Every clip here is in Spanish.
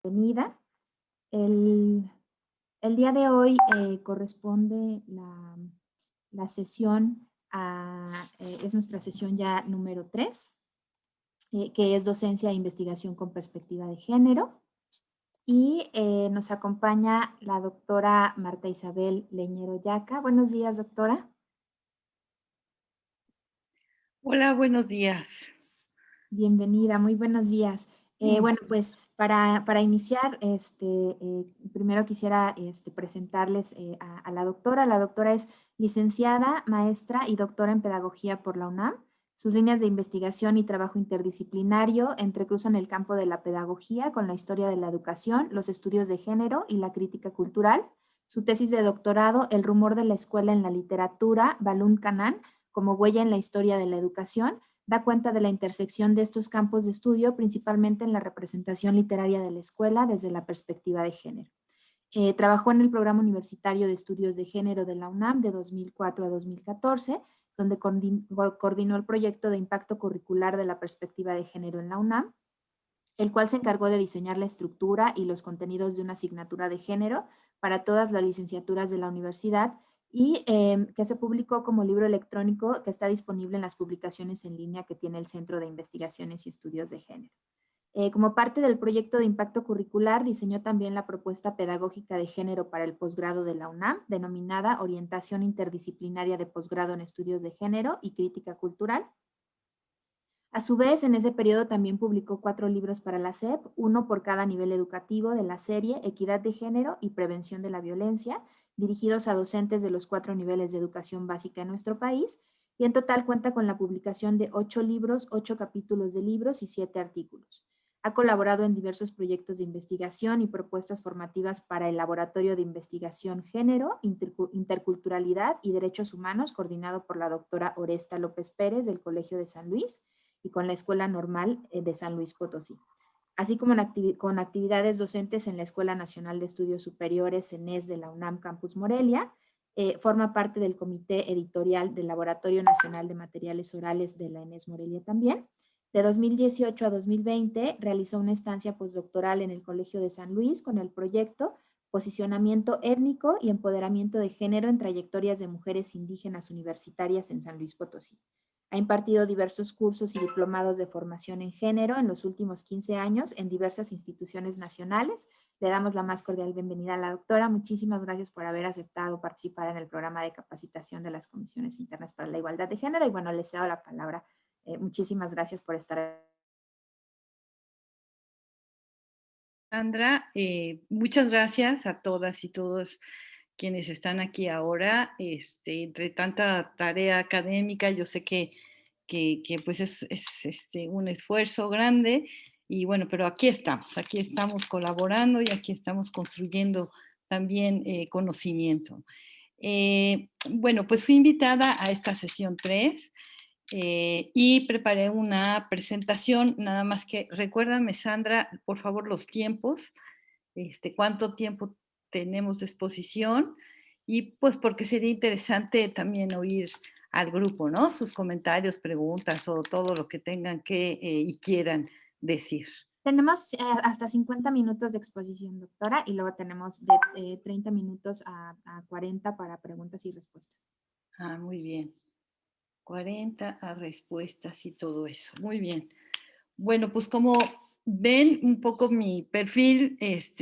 Bienvenida. El, el día de hoy corresponde la sesión es nuestra sesión ya número 3, que es docencia e investigación con perspectiva de género. Y nos acompaña la doctora Marta Isabel Leñero Yaca. Buenos días, doctora. Hola, buenos días. Bienvenida, muy buenos días. Mm. Bueno, pues para iniciar, primero quisiera presentarles a la doctora. La doctora es licenciada, maestra y doctora en pedagogía por la UNAM. Sus líneas de investigación y trabajo interdisciplinario entrecruzan el campo de la pedagogía con la historia de la educación, los estudios de género y la crítica cultural. Su tesis de doctorado, El rumor de la escuela en la literatura, Balún Canán, como huella en la historia de la educación, da cuenta de la intersección de estos campos de estudio, principalmente en la representación literaria de la escuela desde la perspectiva de género. Trabajó en el Programa Universitario de Estudios de Género de la UNAM de 2004 a 2014, donde coordinó el proyecto de impacto curricular de la perspectiva de género en la UNAM, el cual se encargó de diseñar la estructura y los contenidos de una asignatura de género para todas las licenciaturas de la universidad y que se publicó como libro electrónico que está disponible en las publicaciones en línea que tiene el Centro de Investigaciones y Estudios de Género. Como parte del proyecto de impacto curricular, diseñó también la propuesta pedagógica de género para el posgrado de la UNAM, denominada Orientación Interdisciplinaria de Posgrado en Estudios de Género y Crítica Cultural. A su vez, en ese periodo también publicó 4 libros para la SEP, uno por cada nivel educativo de la serie Equidad de Género y Prevención de la Violencia, dirigidos a docentes de los 4 niveles de educación básica en nuestro país, y en total cuenta con la publicación de 8 libros, 8 capítulos de libros y 7 artículos. Ha colaborado en diversos proyectos de investigación y propuestas formativas para el Laboratorio de Investigación Género, Interculturalidad y Derechos Humanos, coordinado por la doctora Oresta López Pérez del Colegio de San Luis, y con la Escuela Normal de San Luis Potosí, así como con actividades docentes en la Escuela Nacional de Estudios Superiores ENES de la UNAM Campus Morelia. Forma parte del comité editorial del Laboratorio Nacional de Materiales Orales de la ENES Morelia también. De 2018 a 2020 realizó una estancia postdoctoral en el Colegio de San Luis con el proyecto Posicionamiento étnico y empoderamiento de género en trayectorias de mujeres indígenas universitarias en San Luis Potosí. Ha impartido diversos cursos y diplomados de formación en género en los últimos 15 años en diversas instituciones nacionales. Le damos la más cordial bienvenida a la doctora. Muchísimas gracias por haber aceptado participar en el programa de capacitación de las comisiones internas para la igualdad de género. Y bueno, les cedo la palabra. Muchísimas gracias por estar. Sandra, muchas gracias a todas y todos quienes están aquí ahora. Entre tanta tarea académica, yo sé que pues es un esfuerzo grande y bueno, pero aquí estamos colaborando y aquí estamos construyendo también conocimiento. Bueno, pues fui invitada a esta sesión 3. Y preparé una presentación, nada más que recuérdame, Sandra, por favor, los tiempos, cuánto tiempo tenemos de exposición y pues porque sería interesante también oír al grupo, ¿no? Sus comentarios, preguntas o todo lo que tengan que y quieran decir. Tenemos hasta 50 minutos de exposición, doctora, y luego tenemos de 30 minutos a 40 para preguntas y respuestas. Ah, muy bien. 40 a respuestas y todo eso. Muy bien. Bueno, pues como ven un poco mi perfil, es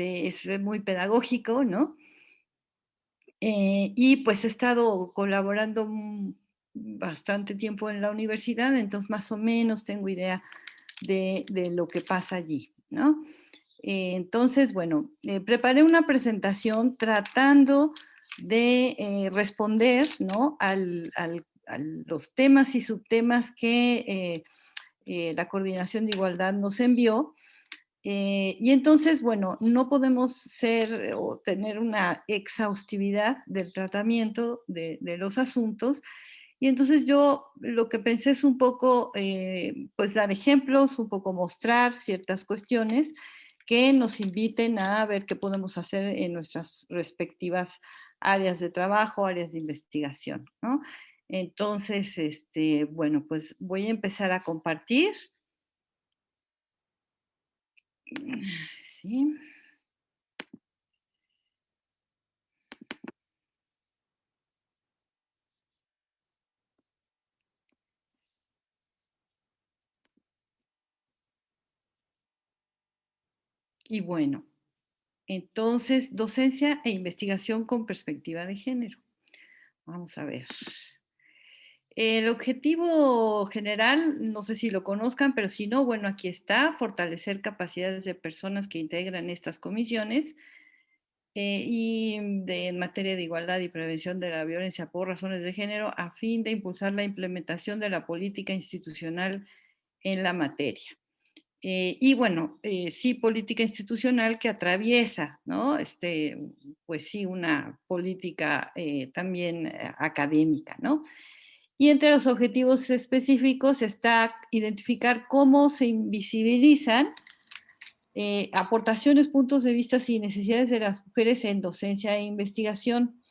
muy pedagógico, ¿no? Y pues he estado colaborando bastante tiempo en la universidad, entonces más o menos tengo idea de lo que pasa allí, ¿no? Entonces, bueno, preparé una presentación tratando de responder, ¿no? A los temas y subtemas que la Coordinación de Igualdad nos envió. Y entonces, bueno, no podemos ser o tener una exhaustividad del tratamiento de los asuntos. Y entonces yo lo que pensé es un poco, pues dar ejemplos, un poco mostrar ciertas cuestiones que nos inviten a ver qué podemos hacer en nuestras respectivas áreas de trabajo, áreas de investigación, ¿no? Entonces, bueno, pues voy a empezar a compartir. Sí. ¿sí? Y bueno, entonces, docencia e investigación con perspectiva de género. Vamos a ver. El objetivo general, no sé si lo conozcan, pero si no, bueno, aquí está, fortalecer capacidades de personas que integran estas comisiones en materia de igualdad y prevención de la violencia por razones de género, a fin de impulsar la implementación de la política institucional en la materia. Y bueno, sí, política institucional que atraviesa, ¿no? Pues sí, una política también académica, ¿no? Y entre los objetivos específicos está identificar cómo se invisibilizan aportaciones, puntos de vista y necesidades de las mujeres en docencia e investigación.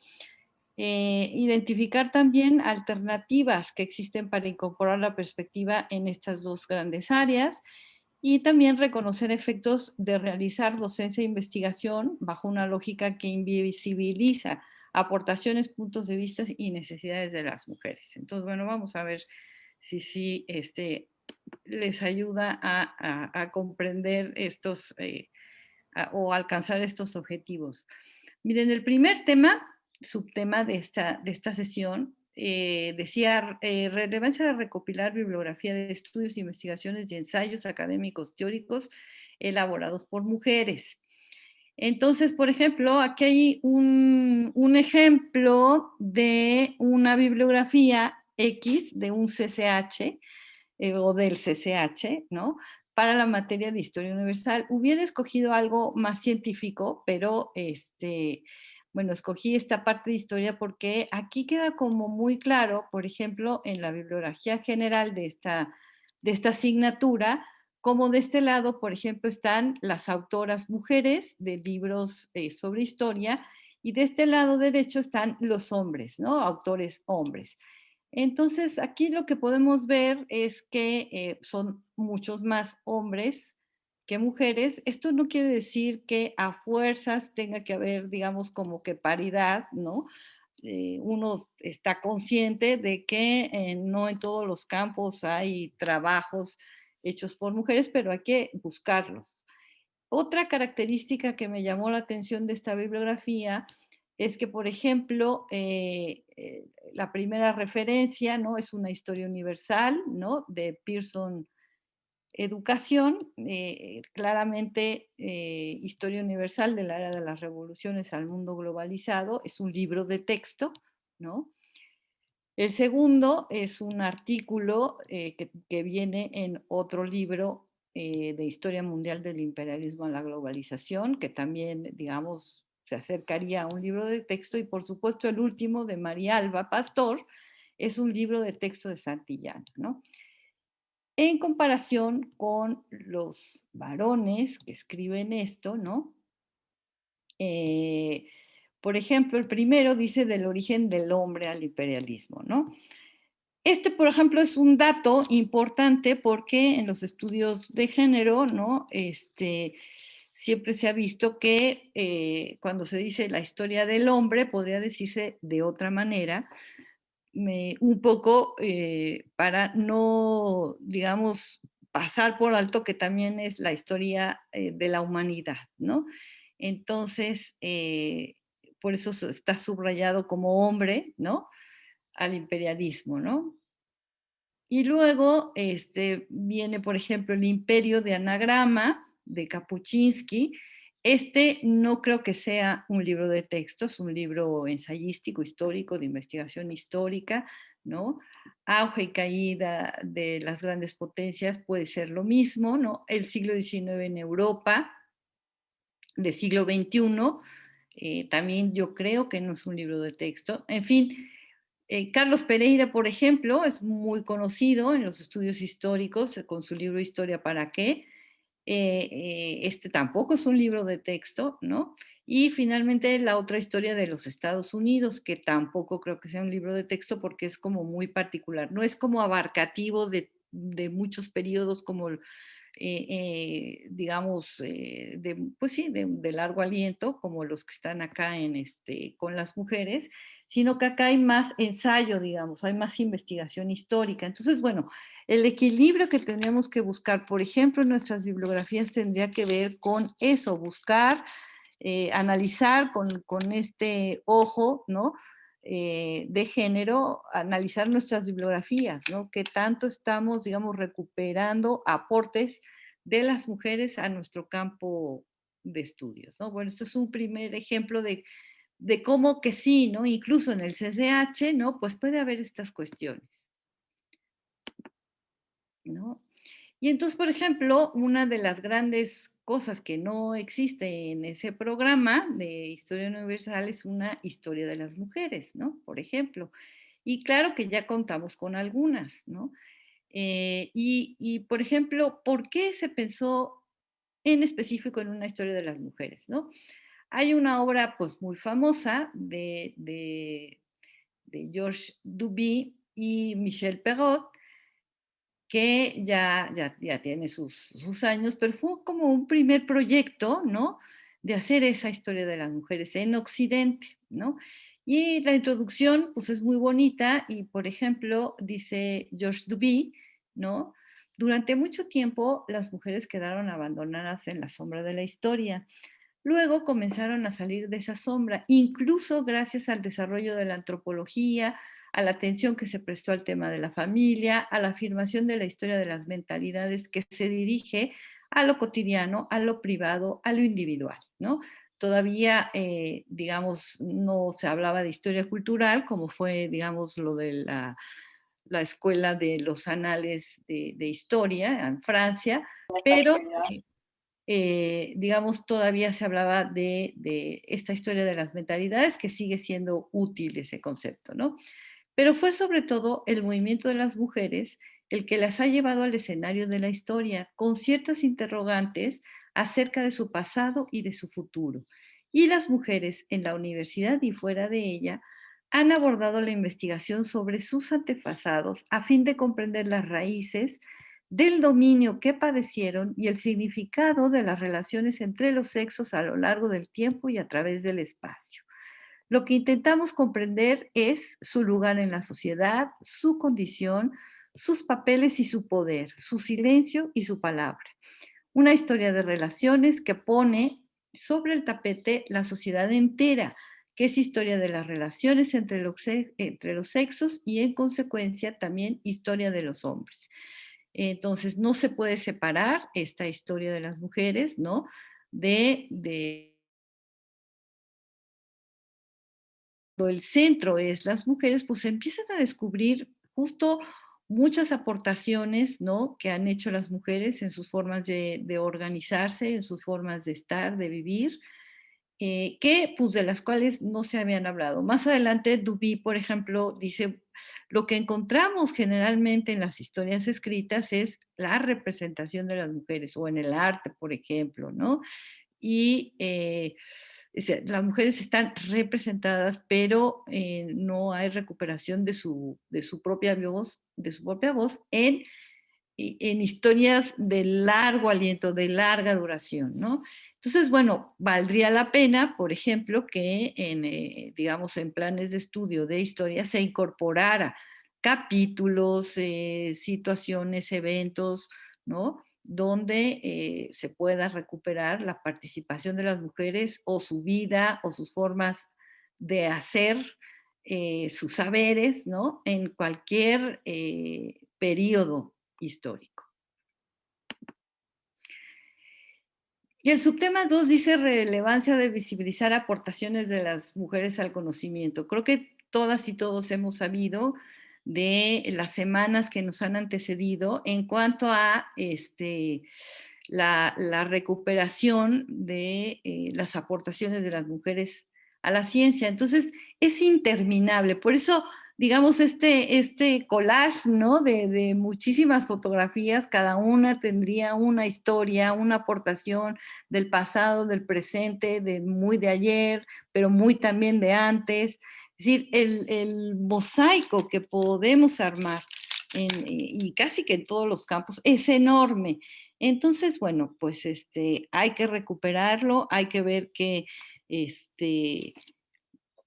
Identificar también alternativas que existen para incorporar la perspectiva en estas dos grandes áreas y también reconocer efectos de realizar docencia e investigación bajo una lógica que invisibiliza aportaciones, puntos de vista y necesidades de las mujeres. Entonces, bueno, vamos a ver si sí les ayuda a comprender estos o alcanzar estos objetivos. Miren, el primer tema, subtema de esta sesión, decía relevancia de recopilar bibliografía de estudios, investigaciones y ensayos académicos teóricos elaborados por mujeres. Entonces, por ejemplo, aquí hay un ejemplo de una bibliografía X de un CCH o del CCH, ¿no? Para la materia de historia universal. Hubiera escogido algo más científico, pero bueno, escogí esta parte de historia porque aquí queda como muy claro, por ejemplo, en la bibliografía general de esta asignatura, como de este lado, por ejemplo, están las autoras mujeres de libros sobre historia y de este lado derecho están los hombres, ¿no? Autores hombres. Entonces, aquí lo que podemos ver es que son muchos más hombres que mujeres. Esto no quiere decir que a fuerzas tenga que haber, digamos, como que paridad, ¿no? Uno está consciente de que no en todos los campos hay trabajos hechos por mujeres, pero hay que buscarlos. Otra característica que me llamó la atención de esta bibliografía es que, por ejemplo, la primera referencia, ¿no? Es una historia universal, ¿no? De Pearson Educación, claramente Historia Universal de la Era de las Revoluciones al Mundo Globalizado, es un libro de texto, ¿no? El segundo es un artículo que viene en otro libro de Historia Mundial del Imperialismo a la Globalización, que también, digamos, se acercaría a un libro de texto. Y por supuesto el último de María Alba Pastor es un libro de texto de Santillana, ¿no? En comparación con los varones que escriben esto, ¿no? Eh, por ejemplo, el primero dice del origen del hombre al imperialismo, ¿no? Por ejemplo, es un dato importante porque en los estudios de género, ¿no? Siempre se ha visto que cuando se dice la historia del hombre, podría decirse de otra manera, un poco para no, digamos, pasar por alto que también es la historia de la humanidad, ¿no? Entonces, por eso está subrayado como hombre, ¿no? Al imperialismo, ¿no? Y luego viene, por ejemplo, El Imperio de Anagrama, de Kapuczynski. No creo que sea un libro de texto, es un libro ensayístico, histórico, de investigación histórica, ¿no? Auge y caída de las grandes potencias puede ser lo mismo, ¿no? El siglo XIX en Europa, del siglo XXI, también yo creo que no es un libro de texto. En fin, Carlos Pereira, por ejemplo, es muy conocido en los estudios históricos con su libro Historia para qué. Este tampoco es un libro de texto, ¿no? Y finalmente la otra historia de los Estados Unidos, que tampoco creo que sea un libro de texto porque es como muy particular, no es como abarcativo de muchos periodos como digamos, pues sí, de largo aliento, como los que están acá con las mujeres, sino que acá hay más ensayo, digamos, hay más investigación histórica. Entonces, bueno, el equilibrio que tenemos que buscar, por ejemplo, en nuestras bibliografías tendría que ver con eso, buscar, analizar con este ojo, ¿no? De género, analizar nuestras bibliografías, ¿no? Qué tanto estamos, digamos, recuperando aportes de las mujeres a nuestro campo de estudios, ¿no? Bueno, esto es un primer ejemplo de cómo que sí, ¿no? Incluso en el CCH, ¿no? Pues puede haber estas cuestiones, ¿no? Y entonces, por ejemplo, una de las grandes cosas que no existe en ese programa de Historia Universal es una historia de las mujeres, ¿no? Por ejemplo. Y claro que ya contamos con algunas, ¿no? Por ejemplo, ¿por qué se pensó en específico en una historia de las mujeres, ¿no? Hay una obra pues muy famosa de Georges Duby y Michel Perrault, que ya tiene sus años, pero fue como un primer proyecto, ¿no? De hacer esa historia de las mujeres en Occidente, ¿no? Y la introducción, pues es muy bonita y, por ejemplo, dice Georges Duby, ¿no? Durante mucho tiempo las mujeres quedaron abandonadas en la sombra de la historia. Luego comenzaron a salir de esa sombra, incluso gracias al desarrollo de la antropología, a la atención que se prestó al tema de la familia, a la afirmación de la historia de las mentalidades que se dirige a lo cotidiano, a lo privado, a lo individual, ¿no? Todavía, digamos, no se hablaba de historia cultural, como fue, digamos, lo de la escuela de los anales de historia en Francia, pero digamos, todavía se hablaba de esta historia de las mentalidades, que sigue siendo útil ese concepto, ¿no? Pero fue sobre todo el movimiento de las mujeres el que las ha llevado al escenario de la historia, con ciertas interrogantes acerca de su pasado y de su futuro. Y las mujeres en la universidad y fuera de ella han abordado la investigación sobre sus antepasados a fin de comprender las raíces del dominio que padecieron y el significado de las relaciones entre los sexos a lo largo del tiempo y a través del espacio. Lo que intentamos comprender es su lugar en la sociedad, su condición, sus papeles y su poder, su silencio y su palabra. Una historia de relaciones que pone sobre el tapete la sociedad entera, que es historia de las relaciones entre los sexos y en consecuencia también historia de los hombres. Entonces, no se puede separar esta historia de las mujeres, ¿no? De el centro es las mujeres, pues empiezan a descubrir justo muchas aportaciones, ¿no? Que han hecho las mujeres en sus formas de organizarse, en sus formas de estar, de vivir, que pues de las cuales no se habían hablado. Más adelante, Duby, por ejemplo, dice, lo que encontramos generalmente en las historias escritas es la representación de las mujeres, o en el arte, por ejemplo, ¿no? Y las mujeres están representadas, pero no hay recuperación de su propia voz en historias de largo aliento, de larga duración, ¿no? Entonces, bueno, valdría la pena, por ejemplo, que digamos, en planes de estudio de historia se incorporara capítulos, situaciones, eventos, ¿no? Donde se pueda recuperar la participación de las mujeres o su vida o sus formas de hacer, sus saberes, ¿no? En cualquier periodo histórico. Y el subtema 2 dice relevancia de visibilizar aportaciones de las mujeres al conocimiento. Creo que todas y todos hemos sabido de las semanas que nos han antecedido en cuanto a la recuperación de las aportaciones de las mujeres a la ciencia. Entonces, es interminable. Por eso, digamos, este collage, ¿no? De muchísimas fotografías, cada una tendría una historia, una aportación del pasado, del presente, muy de ayer, pero muy también de antes. Es decir, el mosaico que podemos armar y casi que en todos los campos es enorme. Entonces, bueno, pues hay que recuperarlo, hay que ver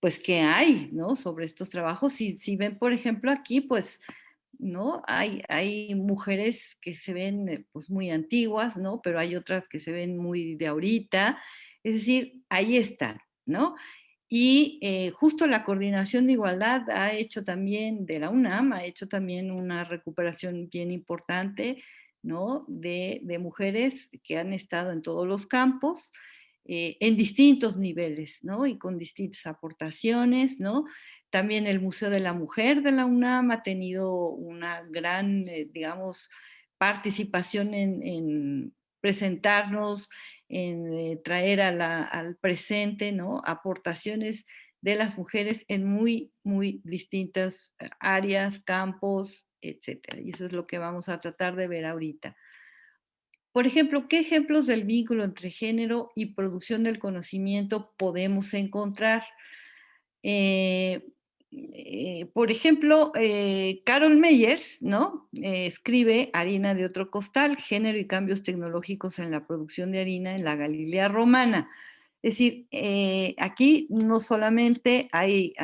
pues qué hay, ¿no? Sobre estos trabajos. Si ven, por ejemplo, aquí, pues, ¿no? Hay mujeres que se ven pues muy antiguas, ¿no? Pero hay otras que se ven muy de ahorita. Es decir, ahí están, ¿no? Y justo la Coordinación de Igualdad ha hecho también, de la UNAM, ha hecho también una recuperación bien importante, ¿no? De mujeres que han estado en todos los campos, en distintos niveles, ¿no? Y con distintas aportaciones, ¿no? También el Museo de la Mujer de la UNAM ha tenido una gran, digamos, participación en presentarnos, en traer al presente, ¿no? Aportaciones de las mujeres en muy, muy distintas áreas, campos, etcétera. Y eso es lo que vamos a tratar de ver ahorita. Por ejemplo, ¿qué ejemplos del vínculo entre género y producción del conocimiento podemos encontrar? Eh, por ejemplo, Carol Meyers, ¿no? Escribe Harina de otro costal, género y cambios tecnológicos en la producción de harina en la Galilea romana. Es decir, aquí no solamente hay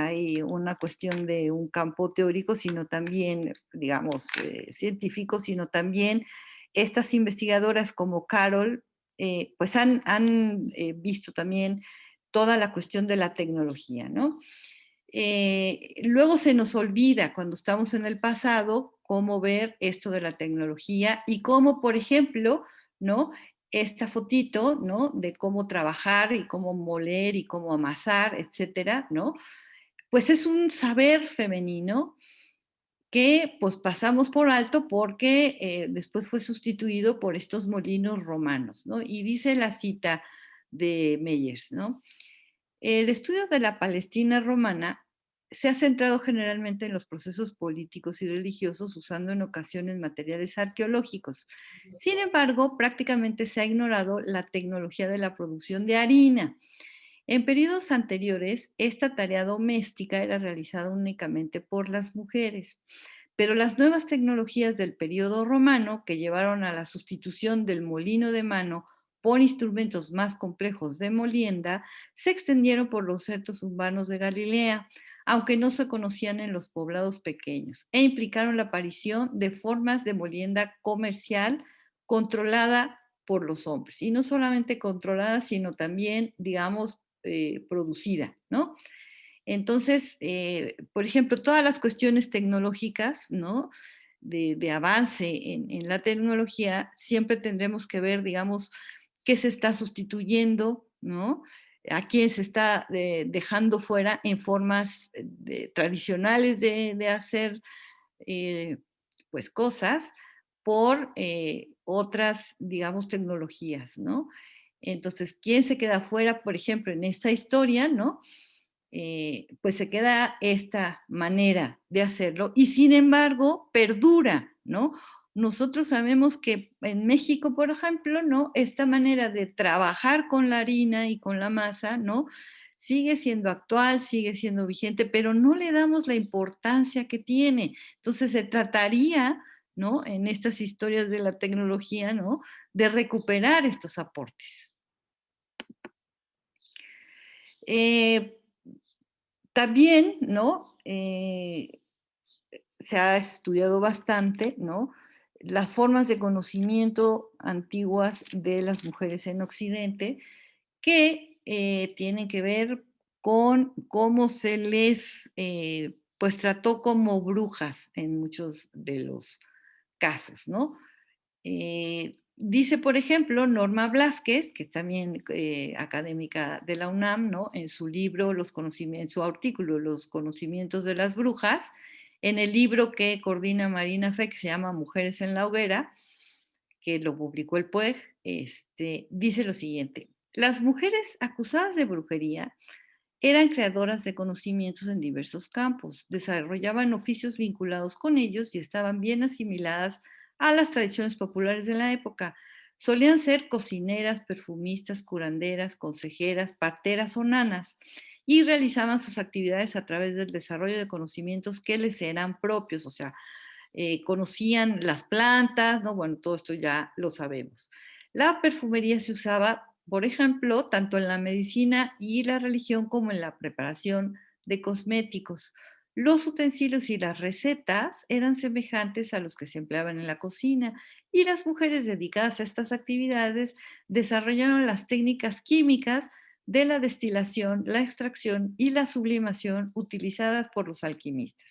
una cuestión de un campo teórico, sino también, digamos, científico, sino también estas investigadoras como Carol, pues han visto también toda la cuestión de la tecnología, ¿no? Luego se nos olvida cuando estamos en el pasado cómo ver esto de la tecnología y cómo, por ejemplo, ¿no? Esta fotito, ¿no? De cómo trabajar y cómo moler y cómo amasar, etcétera, ¿no? Pues es un saber femenino que pues pasamos por alto porque después fue sustituido por estos molinos romanos, ¿no? Y dice la cita de Meyers, ¿no? El estudio de la Palestina romana se ha centrado generalmente en los procesos políticos y religiosos, usando en ocasiones materiales arqueológicos. Sin embargo, prácticamente se ha ignorado la tecnología de la producción de harina. En periodos anteriores, esta tarea doméstica era realizada únicamente por las mujeres, pero las nuevas tecnologías del periodo romano, que llevaron a la sustitución del molino de mano por instrumentos más complejos de molienda, se extendieron por los certos urbanos de Galilea, aunque no se conocían en los poblados pequeños, e implicaron la aparición de formas de molienda comercial controlada por los hombres, y no solamente controlada, sino también, digamos, producida, ¿no? Entonces, por ejemplo, todas las cuestiones tecnológicas, ¿no? De avance en la tecnología, siempre tendremos que ver, digamos, qué se está sustituyendo, ¿no? A quién se está dejando fuera en formas tradicionales de hacer pues cosas por otras, digamos, tecnologías, ¿no? Entonces, ¿quién se queda fuera, por ejemplo, en esta historia, ¿no? Pues se queda esta manera de hacerlo y sin embargo perdura, ¿no? Nosotros sabemos que en México, por ejemplo, ¿no? Esta manera de trabajar con la harina y con la masa, ¿no? Sigue siendo actual, sigue siendo vigente, pero no le damos la importancia que tiene. Entonces se trataría, ¿no? En estas historias de la tecnología, ¿no? De recuperar estos aportes. Eh, También, ¿no? Se ha estudiado bastante, ¿no? Las formas de conocimiento antiguas de las mujeres en Occidente que tienen que ver con cómo se les, pues, trató como brujas en muchos de los casos, ¿no? Dice, por ejemplo, Norma Blázquez, que es también académica de la UNAM, ¿no? En su libro, en su artículo, Los conocimientos de las brujas, en el libro que coordina Marina Fe, que se llama Mujeres en la hoguera, que lo publicó el PUEG, dice lo siguiente: las mujeres acusadas de brujería eran creadoras de conocimientos en diversos campos, desarrollaban oficios vinculados con ellos y estaban bien asimiladas a las tradiciones populares de la época. Solían ser cocineras, perfumistas, curanderas, consejeras, parteras o nanas y realizaban sus actividades a través del desarrollo de conocimientos que les eran propios, o sea, conocían las plantas, ¿no? Bueno, todo esto ya lo sabemos. La perfumería se usaba, por ejemplo, tanto en la medicina y la religión como en la preparación de cosméticos. Los utensilios y las recetas eran semejantes a los que se empleaban en la cocina y las mujeres dedicadas a estas actividades desarrollaron las técnicas químicas de la destilación, la extracción y la sublimación utilizadas por los alquimistas.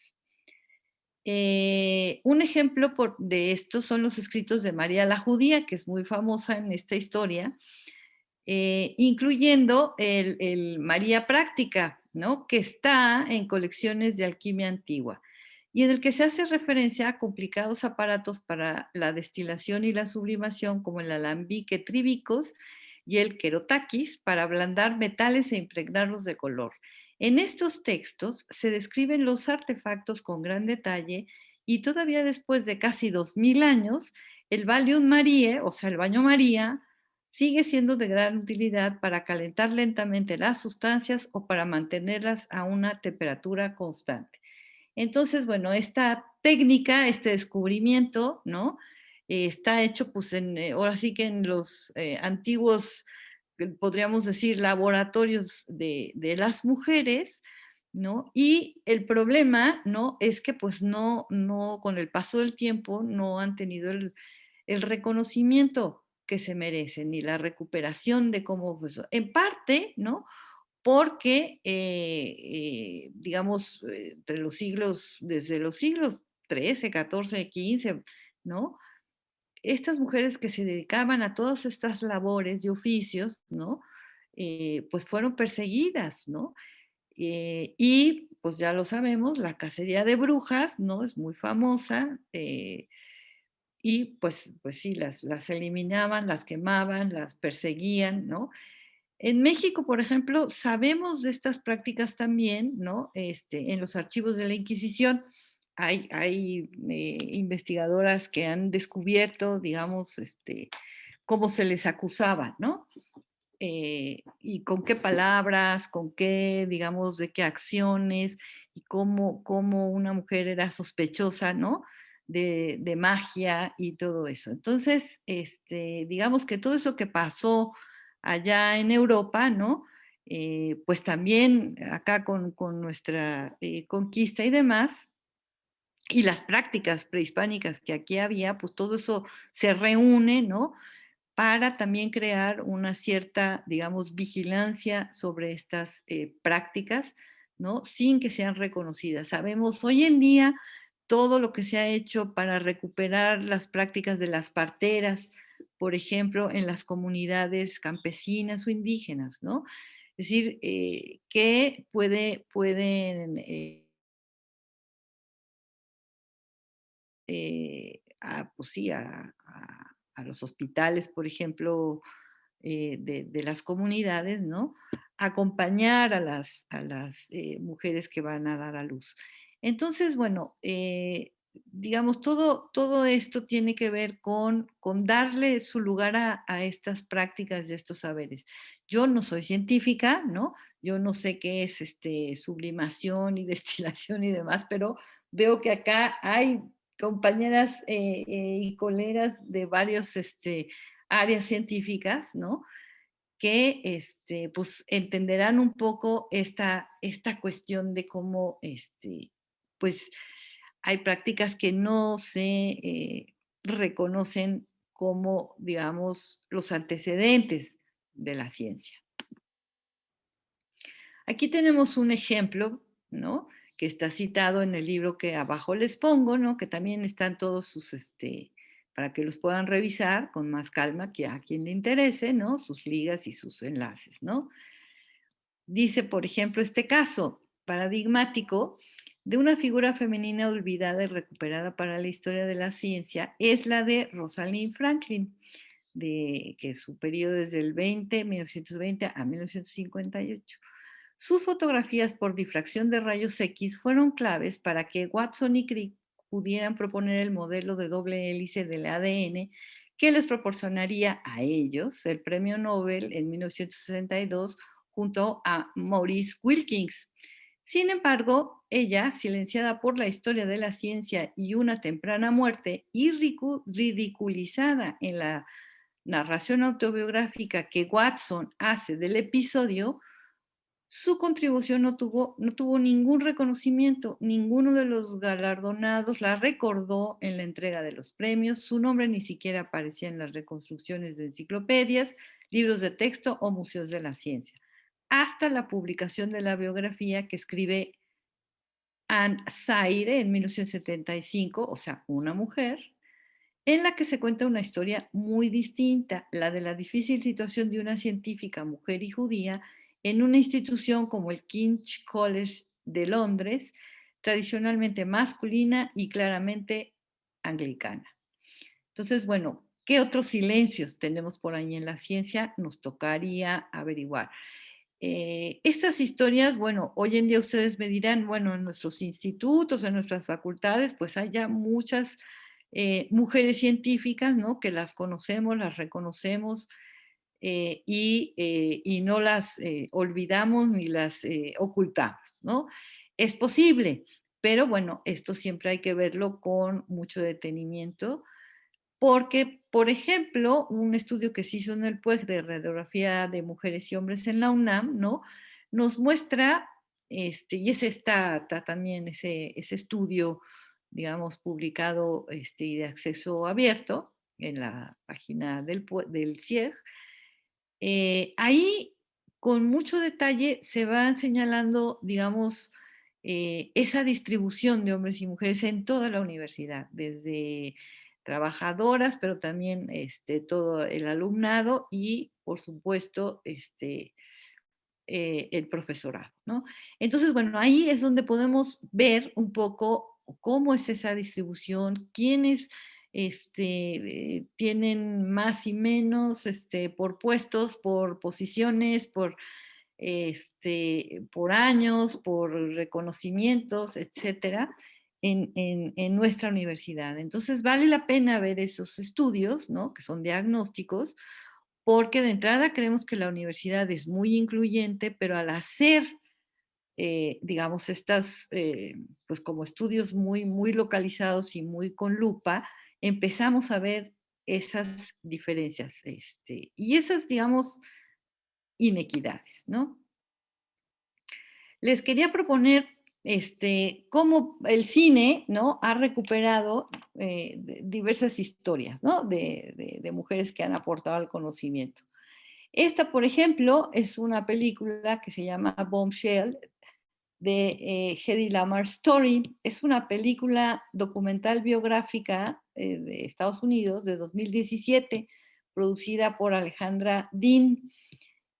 Un ejemplo de esto son los escritos de María la Judía, que es muy famosa en esta historia, incluyendo el María Práctica, ¿no? Que está en colecciones de alquimia antigua y en el que se hace referencia a complicados aparatos para la destilación y la sublimación, como el alambique tribicos y el querotaquis, para ablandar metales e impregnarlos de color. En estos textos se describen los artefactos con gran detalle y todavía después de casi 2000 años, el Valium Mariae, o sea, el baño María, sigue siendo de gran utilidad para calentar lentamente las sustancias o para mantenerlas a una temperatura constante. Entonces, bueno, esta técnica, este descubrimiento, ¿no? Está hecho, pues, ahora sí que en los antiguos, podríamos decir, laboratorios de las mujeres, ¿no? Y el problema, ¿no? Es que, pues, no, con el paso del tiempo, no han tenido el reconocimiento que se merecen y la recuperación de cómo fue eso. En parte, ¿no? Porque, digamos, entre los siglos, desde los siglos XIII, XIV, XV, ¿no? Estas mujeres que se dedicaban a todas estas labores y oficios, ¿no? Pues fueron perseguidas, ¿no? Y pues ya lo sabemos, la cacería de brujas, ¿no? Es muy famosa. Y pues sí, las eliminaban, las quemaban, las perseguían, ¿no? En México, por ejemplo, sabemos de estas prácticas también, ¿no? En los archivos de la Inquisición hay investigadoras que han descubierto, digamos, cómo se les acusaba, ¿no? Y con qué palabras, con qué, digamos, de qué acciones, y cómo una mujer era sospechosa, ¿no? De magia y todo eso. Entonces, digamos que todo eso que pasó allá en Europa, ¿no? Pues también acá con nuestra conquista y demás, y las prácticas prehispánicas que aquí había, pues todo eso se reúne, ¿no? Para también crear una cierta, digamos, vigilancia sobre estas prácticas, ¿no? Sin que sean reconocidas. Sabemos hoy en día todo lo que se ha hecho para recuperar las prácticas de las parteras, por ejemplo, en las comunidades campesinas o indígenas, ¿no? Es decir, que pueden pues sí, a los hospitales, por ejemplo, de las comunidades, ¿no? Acompañar a las mujeres que van a dar a luz. Entonces, bueno, digamos, todo esto tiene que ver con darle su lugar a estas prácticas y a estos saberes. Yo no soy científica, ¿no? Yo no sé qué es sublimación y destilación y demás, pero veo que acá hay compañeras y colegas de varios áreas científicas, ¿no? Que pues entenderán un poco esta cuestión de cómo pues hay prácticas que no se reconocen como, digamos, los antecedentes de la ciencia. Aquí tenemos un ejemplo, ¿no? Que está citado en el libro que abajo les pongo, ¿no? Que también están todos sus, para que los puedan revisar con más calma, que a quien le interese, ¿no? Sus ligas y sus enlaces, ¿no? Dice, por ejemplo, este caso paradigmático de una figura femenina olvidada y recuperada para la historia de la ciencia es la de Rosalind Franklin, que su periodo es del 1920 a 1958. Sus fotografías por difracción de rayos X fueron claves para que Watson y Crick pudieran proponer el modelo de doble hélice del ADN que les proporcionaría a ellos el premio Nobel en 1962 junto a Maurice Wilkins. Sin embargo, ella, silenciada por la historia de la ciencia y una temprana muerte, y ridiculizada en la narración autobiográfica que Watson hace del episodio, su contribución no tuvo ningún reconocimiento, ninguno de los galardonados la recordó en la entrega de los premios, su nombre ni siquiera aparecía en las reconstrucciones de enciclopedias, libros de texto o museos de la ciencia, hasta la publicación de la biografía que escribe Anne Sayre en 1975, o sea, una mujer, en la que se cuenta una historia muy distinta, la de la difícil situación de una científica mujer y judía en una institución como el King's College de Londres, tradicionalmente masculina y claramente anglicana. Entonces, bueno, ¿qué otros silencios tenemos por ahí en la ciencia? Nos tocaría averiguar. Estas historias, bueno, hoy en día ustedes me dirán, bueno, en nuestros institutos, en nuestras facultades, pues hay ya muchas mujeres científicas, ¿no? Que las conocemos, las reconocemos y no las olvidamos ni las ocultamos, ¿no? Es posible, pero bueno, esto siempre hay que verlo con mucho detenimiento porque, por ejemplo, un estudio que se hizo en el PUEG de radiografía de mujeres y hombres en la UNAM, ¿no? Nos muestra, y ese está también ese estudio, digamos, publicado y de acceso abierto en la página del CIEG. Ahí, con mucho detalle, se van señalando, digamos, esa distribución de hombres y mujeres en toda la universidad, desde trabajadoras, pero también todo el alumnado y, por supuesto, el profesorado, ¿no? Entonces, bueno, ahí es donde podemos ver un poco cómo es esa distribución, quiénes tienen más y menos por puestos, por posiciones, por años, por reconocimientos, etcétera, en nuestra universidad. Entonces, vale la pena ver esos estudios, ¿no? Que son diagnósticos, porque de entrada creemos que la universidad es muy incluyente, pero al hacer, digamos, estas, pues como estudios muy, muy localizados y muy con lupa, empezamos a ver esas diferencias y esas, digamos, inequidades, ¿no? Les quería proponer cómo el cine, ¿no? Ha recuperado diversas historias, ¿no? De mujeres que han aportado al conocimiento. Esta, por ejemplo, es una película que se llama Bombshell de Hedy Lamarr Story. Es una película documental biográfica de Estados Unidos de 2017, producida por Alejandra Dean.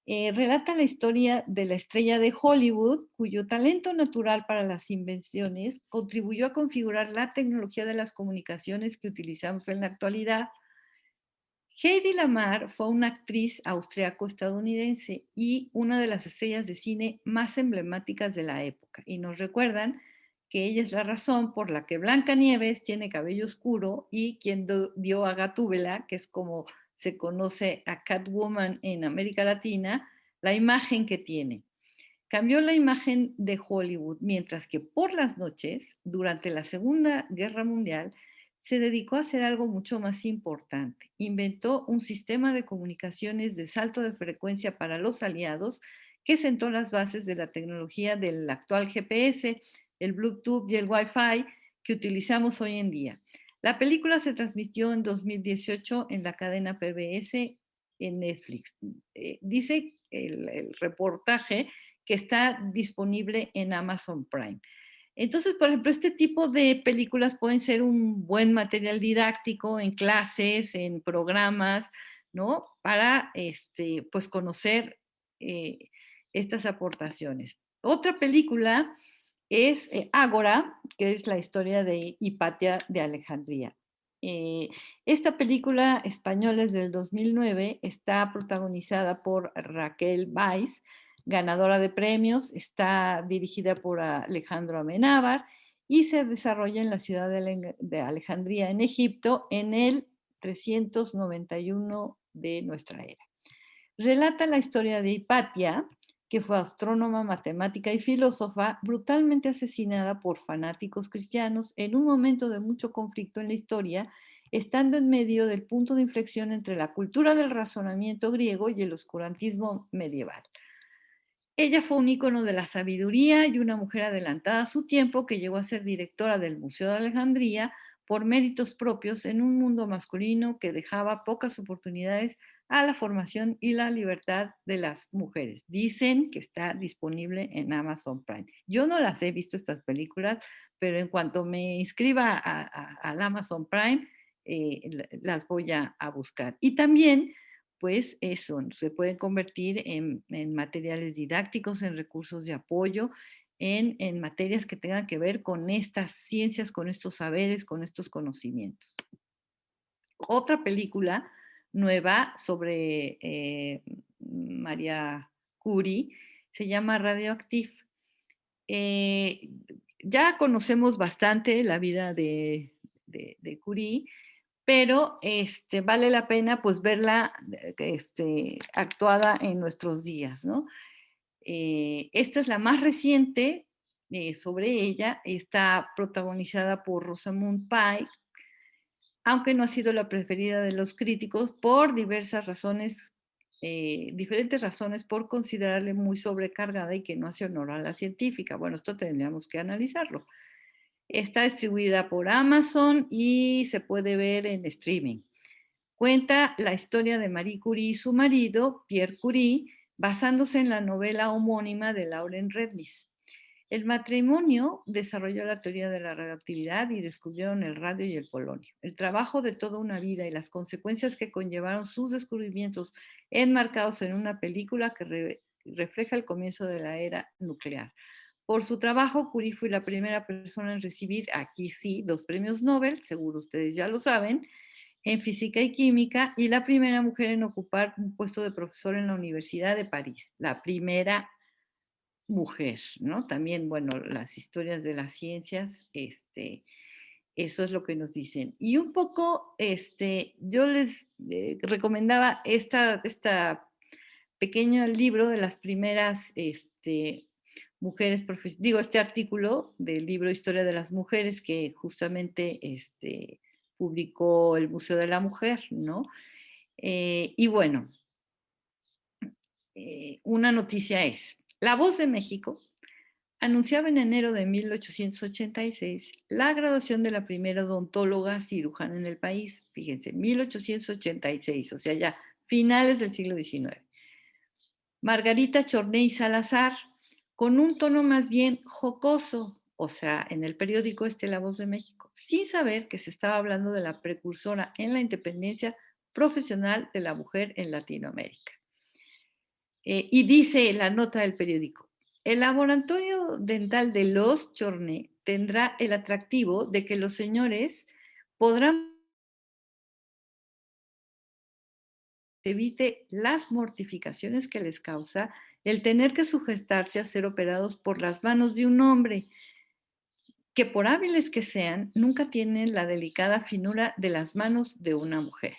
Relata la historia de la estrella de Hollywood, cuyo talento natural para las invenciones contribuyó a configurar la tecnología de las comunicaciones que utilizamos en la actualidad. Hedy Lamarr fue una actriz austriaco-estadounidense y una de las estrellas de cine más emblemáticas de la época. Y nos recuerdan que ella es la razón por la que Blancanieves tiene cabello oscuro y quien dio a Gatúbela, que es como se conoce a Catwoman en América Latina, la imagen que tiene. Cambió la imagen de Hollywood, mientras que por las noches, durante la Segunda Guerra Mundial, se dedicó a hacer algo mucho más importante. Inventó un sistema de comunicaciones de salto de frecuencia para los aliados que sentó las bases de la tecnología del actual GPS, el Bluetooth y el Wi-Fi que utilizamos hoy en día. La película se transmitió en 2018 en la cadena PBS en Netflix. Dice el reportaje que está disponible en Amazon Prime. Entonces, por ejemplo, este tipo de películas pueden ser un buen material didáctico en clases, en programas, ¿no? Para, pues, conocer estas aportaciones. Otra película es Ágora, que es la historia de Hipatia de Alejandría. Esta película española es del 2009, está protagonizada por Raquel Weisz, ganadora de premios, está dirigida por Alejandro Amenábar y se desarrolla en la ciudad de Alejandría, en Egipto, en el 391 de nuestra era. Relata la historia de Hipatia, que fue astrónoma, matemática y filósofa, brutalmente asesinada por fanáticos cristianos en un momento de mucho conflicto en la historia, estando en medio del punto de inflexión entre la cultura del razonamiento griego y el oscurantismo medieval. Ella fue un ícono de la sabiduría y una mujer adelantada a su tiempo que llegó a ser directora del Museo de Alejandría por méritos propios en un mundo masculino que dejaba pocas oportunidades a la formación y la libertad de las mujeres. Dicen que está disponible en Amazon Prime. Yo no las he visto estas películas, pero en cuanto me inscriba al Amazon Prime, las voy a buscar. Y también pues eso, se pueden convertir en materiales didácticos, en recursos de apoyo, en materias que tengan que ver con estas ciencias, con estos saberes, con estos conocimientos. Otra película nueva sobre María Curie se llama Radioactive. Eh, ya conocemos bastante la vida de Curie, pero vale la pena pues verla actuada en nuestros días, ¿no? Esta es la más reciente sobre ella, está protagonizada por Rosamund Pike, aunque no ha sido la preferida de los críticos por diversas razones, diferentes razones por considerarle muy sobrecargada y que no hace honor a la científica. Bueno, esto tendríamos que analizarlo. Está distribuida por Amazon y se puede ver en streaming. Cuenta la historia de Marie Curie y su marido, Pierre Curie, basándose en la novela homónima de Lauren Rednis. El matrimonio desarrolló la teoría de la radioactividad y descubrieron el radio y el polonio. El trabajo de toda una vida y las consecuencias que conllevaron sus descubrimientos enmarcados en una película que refleja el comienzo de la era nuclear. Por su trabajo, Curie fue la primera persona en recibir, aquí sí, 2 premios Nobel, seguro ustedes ya lo saben, en física y química, y la primera mujer en ocupar un puesto de profesor en la Universidad de París, la primera mujer, ¿no? También, bueno, las historias de las ciencias, eso es lo que nos dicen. Y un poco, yo les recomendaba esta pequeño libro de las primeras mujeres, digo, este artículo del libro Historia de las Mujeres que justamente publicó el Museo de la Mujer, ¿no? Y bueno, una noticia es, La Voz de México anunciaba en enero de 1886 la graduación de la primera odontóloga cirujana en el país. Fíjense, 1886, o sea, ya finales del siglo XIX. Margarita Chorney Salazar, con un tono más bien jocoso, o sea, en el periódico La Voz de México, sin saber que se estaba hablando de la precursora en la independencia profesional de la mujer en Latinoamérica. Y dice la nota del periódico, el laboratorio dental de los Chorney tendrá el atractivo de que los señores podrán evite las mortificaciones que les causa el tener que sujetarse a ser operados por las manos de un hombre, que por hábiles que sean, nunca tienen la delicada finura de las manos de una mujer.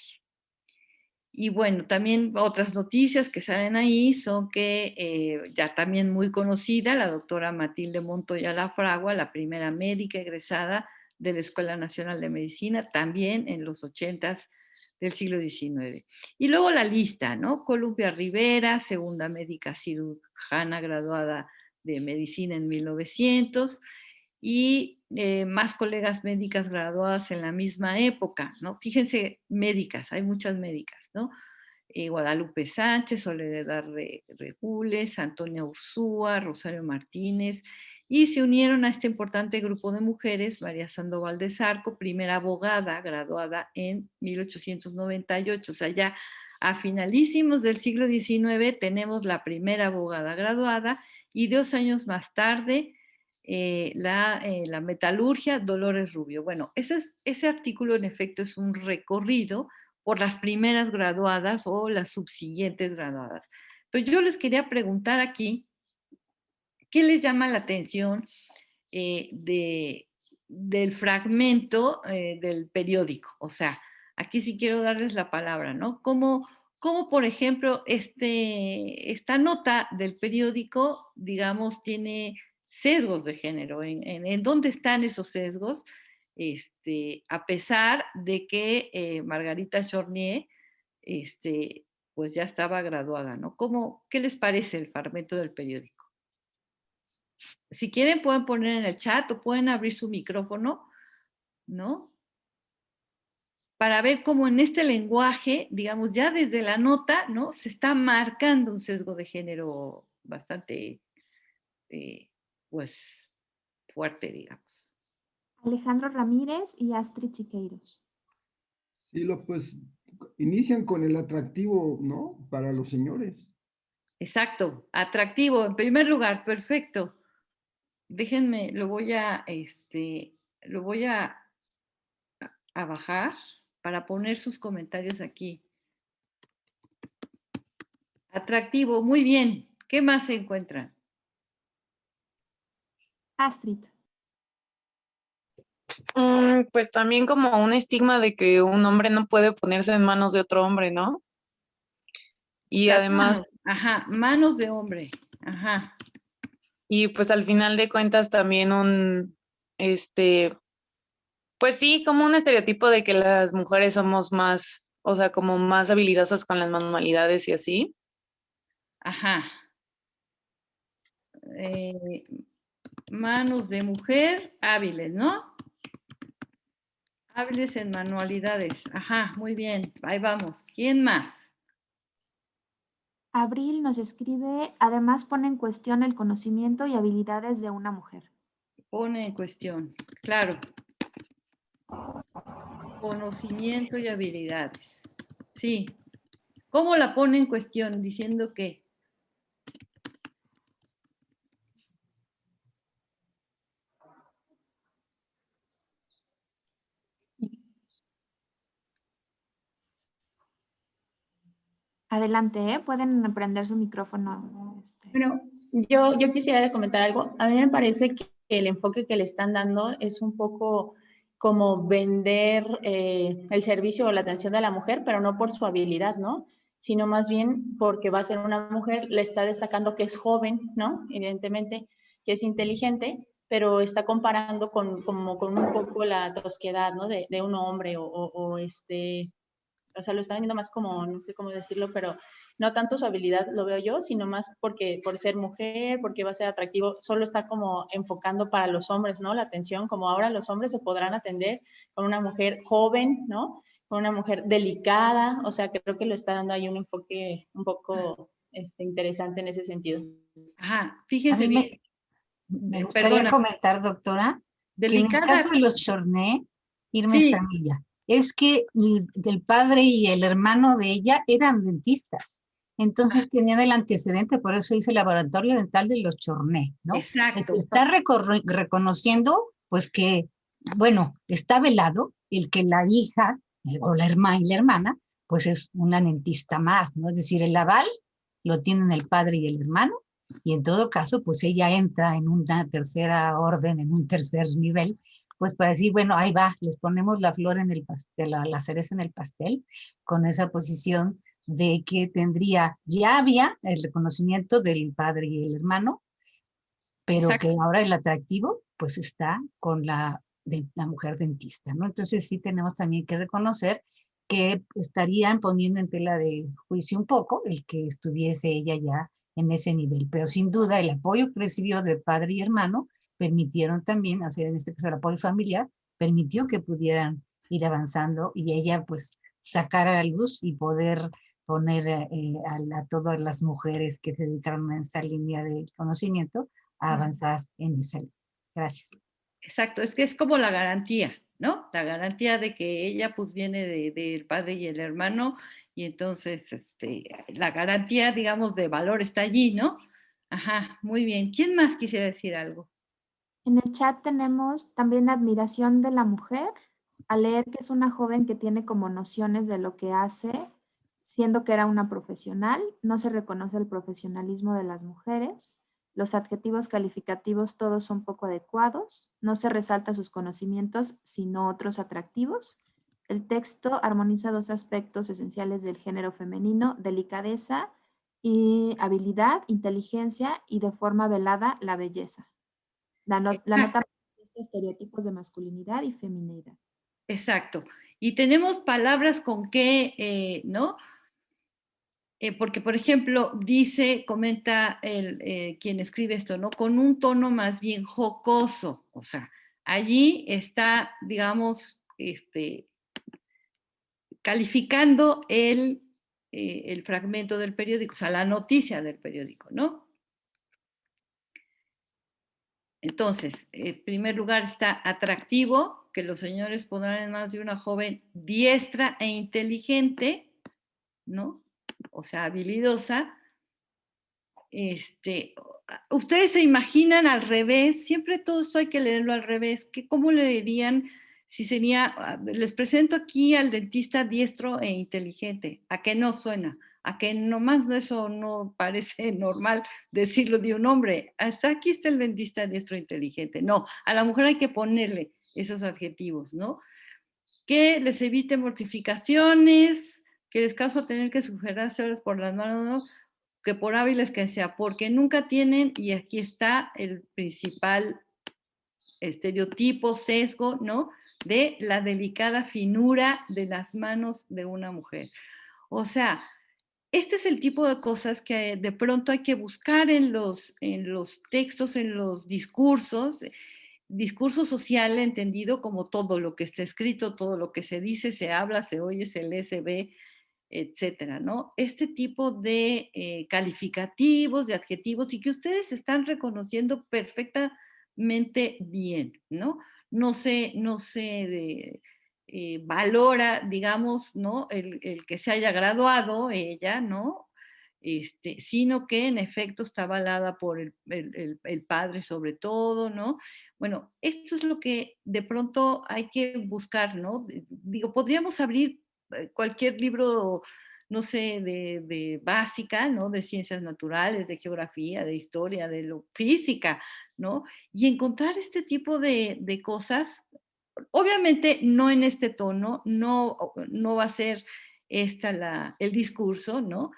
Y bueno, también otras noticias que salen ahí son que ya también muy conocida, la doctora Matilde Montoya Lafragua, la primera médica egresada de la Escuela Nacional de Medicina, también en los 80s del siglo XIX. Y luego la lista, ¿no? Columbia Rivera, segunda médica cirujana graduada de medicina en 1900 y más colegas médicas graduadas en la misma época, ¿no? Fíjense, médicas, hay muchas médicas, ¿no? Guadalupe Sánchez, Soledad Regules, Antonia Ursúa, Rosario Martínez, y se unieron a este importante grupo de mujeres María Sandoval de Zarco, primera abogada graduada en 1898, o sea, ya a finalísimos del siglo XIX tenemos la primera abogada graduada y 2 años más tarde la metalurgia Dolores Rubio. Bueno, ese artículo en efecto es un recorrido por las primeras graduadas o las subsiguientes graduadas. Pero yo les quería preguntar aquí, ¿qué les llama la atención del fragmento del periódico? O sea, aquí sí quiero darles la palabra, ¿no? ¿Cómo cómo, por ejemplo, esta nota del periódico, digamos, tiene sesgos de género. ¿En dónde están esos sesgos? A pesar de que Margarita Chornier, pues ya estaba graduada, ¿no? ¿Qué les parece el fragmento del periódico? Si quieren pueden poner en el chat o pueden abrir su micrófono, ¿no? Para ver cómo en este lenguaje, digamos, ya desde la nota, ¿no? Se está marcando un sesgo de género bastante, pues, fuerte, digamos. Alejandro Ramírez y Astrid Siqueiros. Sí, pues inician con el atractivo, ¿no? Para los señores. Exacto, atractivo, en primer lugar, perfecto. Déjenme, lo voy a bajar para poner sus comentarios aquí. Atractivo, muy bien. ¿Qué más se encuentran? Astrid. Pues también como un estigma de que un hombre no puede ponerse en manos de otro hombre, ¿no? Y Las además, manos, ajá, manos de hombre, ajá. y pues al final de cuentas también pues sí, como un estereotipo de que las mujeres somos más, o sea, como más habilidosas con las manualidades y así. Ajá. Manos de mujer hábiles, ¿no? Hábiles en manualidades. Ajá, muy bien. Ahí vamos. ¿Quién más? Abril nos escribe, además pone en cuestión el conocimiento y habilidades de una mujer. Pone en cuestión. Claro. Conocimiento y habilidades. Sí. ¿Cómo la pone en cuestión? Diciendo que. Adelante, ¿eh? Pueden prender su micrófono. Bueno, yo quisiera comentar algo. A mí me parece que el enfoque que le están dando es un poco como vender el servicio o la atención de la mujer, pero no por su habilidad, ¿no? Sino más bien porque va a ser una mujer, le está destacando que es joven, ¿no? Evidentemente, que es inteligente, pero está comparando como con un poco la tosquedad, ¿no? De un hombre o sea, lo está vendiendo más como, no sé cómo decirlo, pero no tanto su habilidad lo veo yo, sino más porque por ser mujer, porque va a ser atractivo, solo está como enfocando para los hombres, ¿no? La atención, como ahora los hombres se podrán atender con una mujer joven, ¿no? Con una mujer delicada, o sea, creo que lo está dando ahí un enfoque un poco interesante en ese sentido. Ajá, A fíjense mí bien. me gustaría Perdona. comentar, doctora, que en el Delicada. caso de los Chorné, Irma Sí. Estramilla, es que el padre y el hermano de ella eran dentistas. Entonces tenían el antecedente, por eso dice laboratorio dental de los Chorné, ¿no? Exacto. Está reconociendo, pues que, bueno, está velado el que la hija o la hermana y la hermana, pues es una dentista más, ¿no? Es decir, el aval lo tienen el padre y el hermano, y en todo caso, pues ella entra en una tercera orden, en un tercer nivel, pues para decir, bueno, ahí va, les ponemos la flor en el pastel, la cereza en el pastel, con esa posición de que tendría, ya había el reconocimiento del padre y el hermano, pero Exacto. que ahora el atractivo, pues está con la mujer dentista, ¿no? Entonces sí tenemos también que reconocer que estarían poniendo en tela de juicio un poco el que estuviese ella ya en ese nivel, pero sin duda el apoyo que recibió de padre y hermano permitieron también, o sea, en este caso el apoyo familiar, permitió que pudieran ir avanzando y ella pues sacar a la luz y poder poner a todas las mujeres que se dedicaron a esta línea de conocimiento a avanzar en esa línea. Gracias. Exacto, es que es como la garantía, ¿no? La garantía de que ella pues viene del padre y el hermano y entonces la garantía, digamos, de valor está allí, ¿no? Ajá, muy bien. ¿Quién más quisiera decir algo? En el chat tenemos también admiración de la mujer, al leer que es una joven que tiene como nociones de lo que hace, siendo que era una profesional, no se reconoce el profesionalismo de las mujeres, los adjetivos calificativos todos son poco adecuados, no se resalta sus conocimientos, sino otros atractivos, El texto armoniza dos aspectos esenciales del género femenino: delicadeza y habilidad, inteligencia, y de forma velada, la belleza. La nota manifiesta estereotipos de masculinidad y feminidad. Exacto. Y tenemos palabras con que, ¿no? Porque, por ejemplo, comenta quien escribe esto, ¿no? Con un tono más bien jocoso. O sea, allí está, digamos, calificando el fragmento del periódico, o sea, la noticia del periódico, ¿no? Entonces, en primer lugar está atractivo, que los señores podrán en más de una joven diestra e inteligente, ¿no? O sea, habilidosa. Ustedes se imaginan al revés, siempre todo esto hay que leerlo al revés. ¿Cómo leerían si sería, les presento aquí al dentista diestro e inteligente? ¿A qué no suena? ¿A que nomás eso no parece normal decirlo de un hombre? Hasta aquí está el dentista diestro e inteligente. No, a la mujer hay que ponerle esos adjetivos, ¿no? Que les evite mortificaciones, que les causa tener que sujetarse por las manos, ¿no? Que por hábiles que sea, porque nunca tienen, y aquí está el principal estereotipo, sesgo, ¿no? De la delicada finura de las manos de una mujer. O sea, este es el tipo de cosas que de pronto hay que buscar en los textos, en los discursos, discurso social entendido como todo lo que está escrito, todo lo que se dice, se habla, se oye, se lee, se ve, etcétera, ¿no? Este tipo de calificativos, de adjetivos, y que ustedes están reconociendo perfectamente bien, ¿no? No se valora, digamos, ¿no? El que se haya graduado ella, ¿no? Sino que en efecto está avalada por el padre sobre todo, ¿no? Bueno, esto es lo que de pronto hay que buscar, ¿no? Digo, podríamos abrir cualquier libro, no sé, de básica, ¿no? De ciencias naturales, de geografía, de historia, física, ¿no? Y encontrar este tipo de cosas, obviamente no en este tono, no va a ser el discurso, ¿no?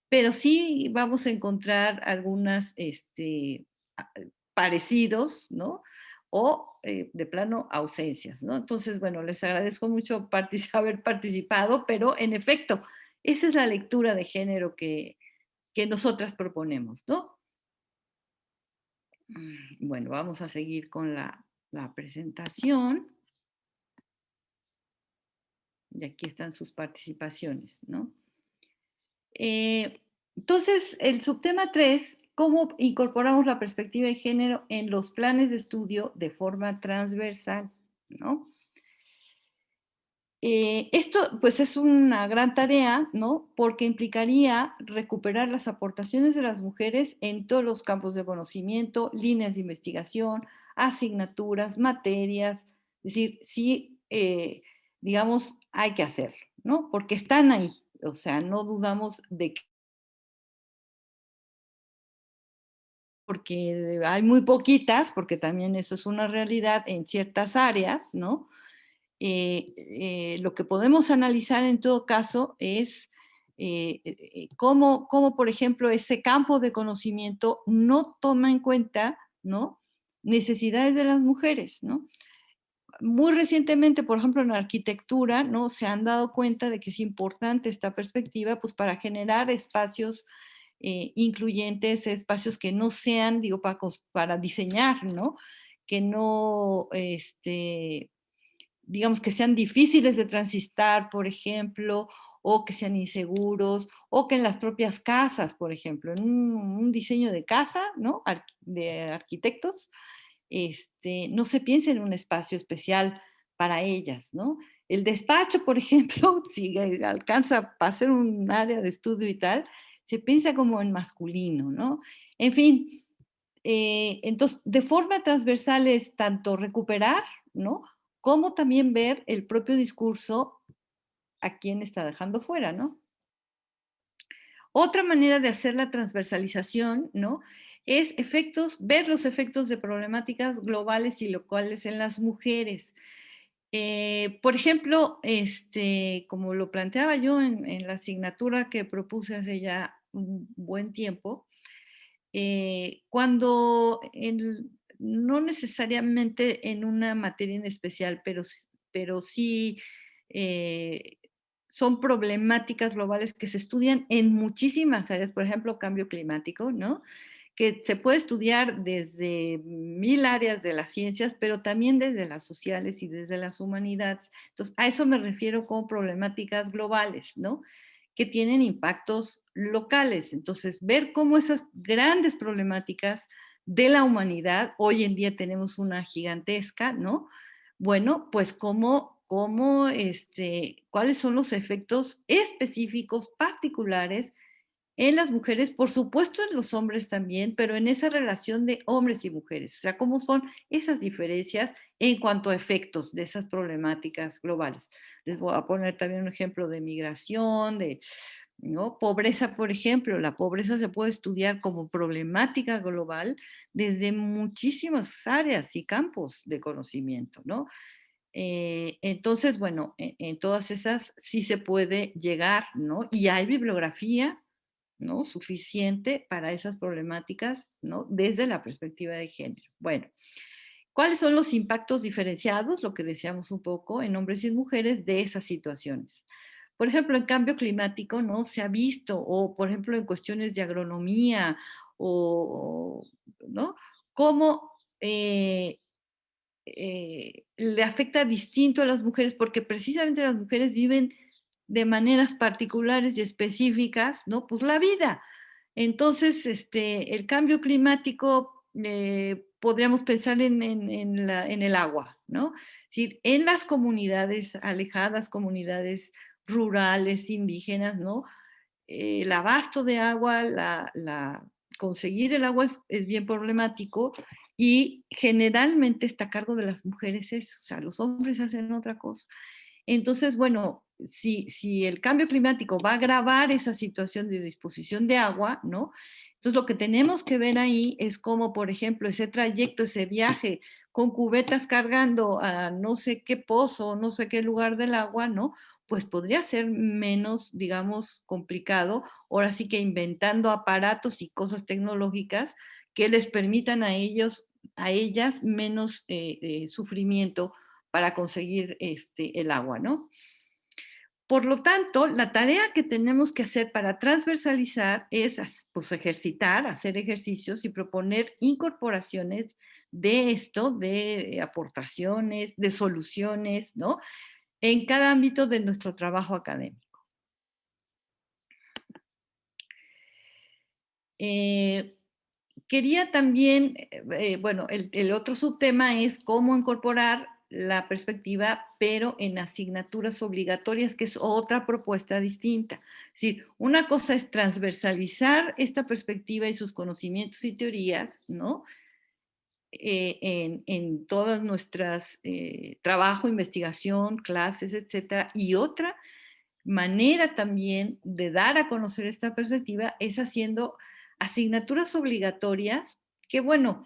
Pero sí vamos a encontrar algunas parecidos, ¿no? O de plano ausencias, ¿no? Entonces, bueno, les agradezco mucho haber participado, pero en efecto, esa es la lectura de género que nosotras proponemos, ¿no? Bueno, vamos a seguir con la presentación. Y aquí están sus participaciones, ¿no? Entonces, el subtema 3, ¿cómo incorporamos la perspectiva de género en los planes de estudio de forma transversal? ¿No? Esto, pues, es una gran tarea, ¿no? Porque implicaría recuperar las aportaciones de las mujeres en todos los campos de conocimiento, líneas de investigación, asignaturas, materias. Es decir, sí, digamos, hay que hacerlo, ¿no? Porque están ahí. O sea, no dudamos de que porque hay muy poquitas, porque también eso es una realidad en ciertas áreas, ¿no? Lo que podemos analizar en todo caso es cómo, por ejemplo, ese campo de conocimiento no toma en cuenta, ¿no? Necesidades de las mujeres, ¿no? Muy recientemente, por ejemplo, en la arquitectura, ¿no? Se han dado cuenta de que es importante esta perspectiva, pues, para generar espacios incluyentes, espacios que no sean, digo, para diseñar, ¿no? Que no, digamos, que sean difíciles de transitar, por ejemplo, o que sean inseguros, o que en las propias casas, por ejemplo, en un diseño de casa, ¿no? De arquitectos, no se piensa en un espacio especial para ellas, ¿no? El despacho, por ejemplo, si alcanza a ser un área de estudio y tal, se piensa como en masculino, ¿no? En fin, entonces, de forma transversal es tanto recuperar, ¿no? Como también ver el propio discurso a quién está dejando fuera, ¿no? Otra manera de hacer la transversalización, ¿no? Es ver los efectos de problemáticas globales y locales en las mujeres. Por ejemplo, como lo planteaba yo en la asignatura que propuse hace ya un buen tiempo, cuando no necesariamente en una materia en especial, pero sí eh, son problemáticas globales que se estudian en muchísimas áreas, por ejemplo, cambio climático, ¿no? Que se puede estudiar desde 1000 áreas de las ciencias, pero también desde las sociales y desde las humanidades. Entonces, a eso me refiero con problemáticas globales, ¿no? Que tienen impactos locales. Entonces, ver cómo esas grandes problemáticas de la humanidad, hoy en día tenemos una gigantesca, ¿no? Bueno, pues cuáles son los efectos específicos, particulares en las mujeres, por supuesto en los hombres también, pero en esa relación de hombres y mujeres, o sea, cómo son esas diferencias en cuanto a efectos de esas problemáticas globales. Les voy a poner también un ejemplo de migración, ¿no? Pobreza, por ejemplo. La pobreza se puede estudiar como problemática global desde muchísimas áreas y campos de conocimiento, ¿no? Entonces, bueno, en todas esas sí se puede llegar, ¿no? Y hay bibliografía, ¿no? Suficiente para esas problemáticas, ¿no? Desde la perspectiva de género. Bueno, ¿cuáles son los impactos diferenciados, lo que decíamos un poco, en hombres y en mujeres de esas situaciones? Por ejemplo, en cambio climático, ¿no? Se ha visto, o por ejemplo en cuestiones de agronomía, ¿no? Cómo le afecta distinto a las mujeres, porque precisamente las mujeres viven de maneras particulares y específicas, ¿no? Pues la vida. Entonces, el cambio climático, podríamos pensar en el agua, ¿no? Es decir, en las comunidades alejadas, comunidades rurales, indígenas, ¿no? El abasto de agua, conseguir el agua es bien problemático y generalmente está a cargo de las mujeres eso, o sea, los hombres hacen otra cosa. Entonces, bueno, si el cambio climático va a agravar esa situación de disposición de agua, ¿no? Entonces, lo que tenemos que ver ahí es cómo, por ejemplo, ese trayecto, ese viaje con cubetas cargando a no sé qué pozo, no sé qué lugar del agua, ¿no? Pues podría ser menos, digamos, complicado, ahora sí que inventando aparatos y cosas tecnológicas que les permitan a ellos, a ellas, menos sufrimiento para conseguir el agua, ¿no? Por lo tanto, la tarea que tenemos que hacer para transversalizar es pues, ejercitar, hacer ejercicios y proponer incorporaciones de esto, de aportaciones, de soluciones, ¿no? En cada ámbito de nuestro trabajo académico. Quería también, bueno, el otro subtema es cómo incorporar la perspectiva, pero en asignaturas obligatorias, que es otra propuesta distinta. Es decir, una cosa es transversalizar esta perspectiva y sus conocimientos y teorías, ¿no? En todas nuestras trabajo, investigación, clases, etcétera. Y otra manera también de dar a conocer esta perspectiva es haciendo asignaturas obligatorias que, bueno,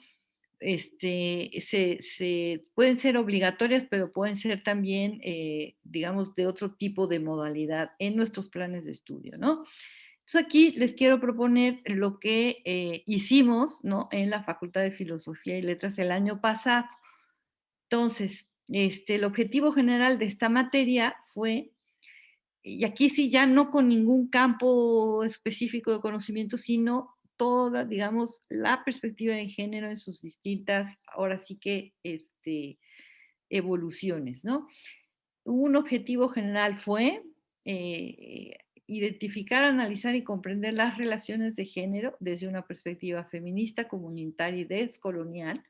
pueden ser obligatorias, pero pueden ser también, digamos, de otro tipo de modalidad en nuestros planes de estudio, ¿no? Entonces aquí les quiero proponer lo que hicimos, ¿no? En la Facultad de Filosofía y Letras el año pasado. Entonces, el objetivo general de esta materia fue, y aquí sí ya no con ningún campo específico de conocimiento, sino toda, digamos, la perspectiva de género en sus distintas, ahora sí que, evoluciones, ¿no? Un objetivo general fue identificar, analizar y comprender las relaciones de género desde una perspectiva feminista, comunitaria y descolonial,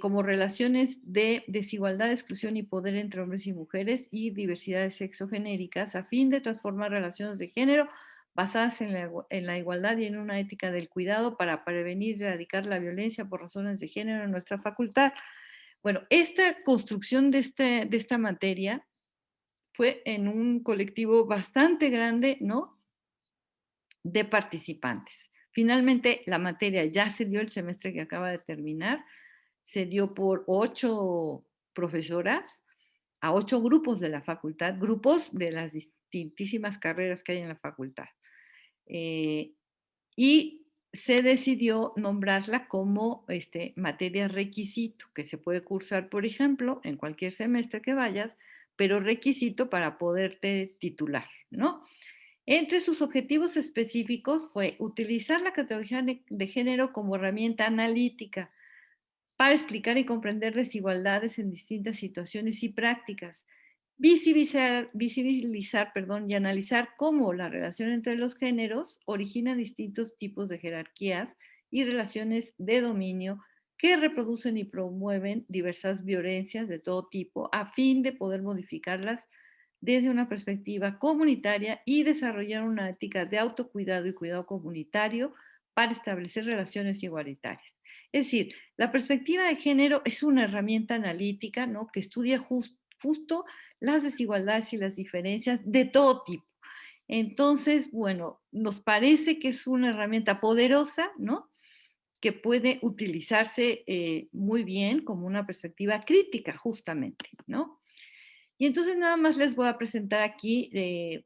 como relaciones de desigualdad, exclusión y poder entre hombres y mujeres y diversidades sexogenéricas a fin de transformar relaciones de género basadas en la igualdad y en una ética del cuidado para prevenir y erradicar la violencia por razones de género en nuestra facultad. Bueno, esta construcción de esta materia fue en un colectivo bastante grande, ¿no? De participantes. Finalmente, la materia ya se dio el semestre que acaba de terminar, se dio por 8 profesoras a 8 grupos de la facultad, grupos de las distintísimas carreras que hay en la facultad. Y se decidió nombrarla como materia requisito, que se puede cursar, por ejemplo, en cualquier semestre que vayas, pero requisito para poderte titular, ¿no? Entre sus objetivos específicos fue utilizar la categoría de género como herramienta analítica para explicar y comprender desigualdades en distintas situaciones y prácticas, visibilizar y analizar cómo la relación entre los géneros origina distintos tipos de jerarquías y relaciones de dominio que reproducen y promueven diversas violencias de todo tipo a fin de poder modificarlas desde una perspectiva comunitaria y desarrollar una ética de autocuidado y cuidado comunitario para establecer relaciones igualitarias. Es decir, la perspectiva de género es una herramienta analítica, ¿no?, que estudia justo las desigualdades y las diferencias de todo tipo. Entonces, bueno, nos parece que es una herramienta poderosa, ¿no?, que puede utilizarse muy bien como una perspectiva crítica, justamente, ¿no? Y entonces nada más les voy a presentar aquí,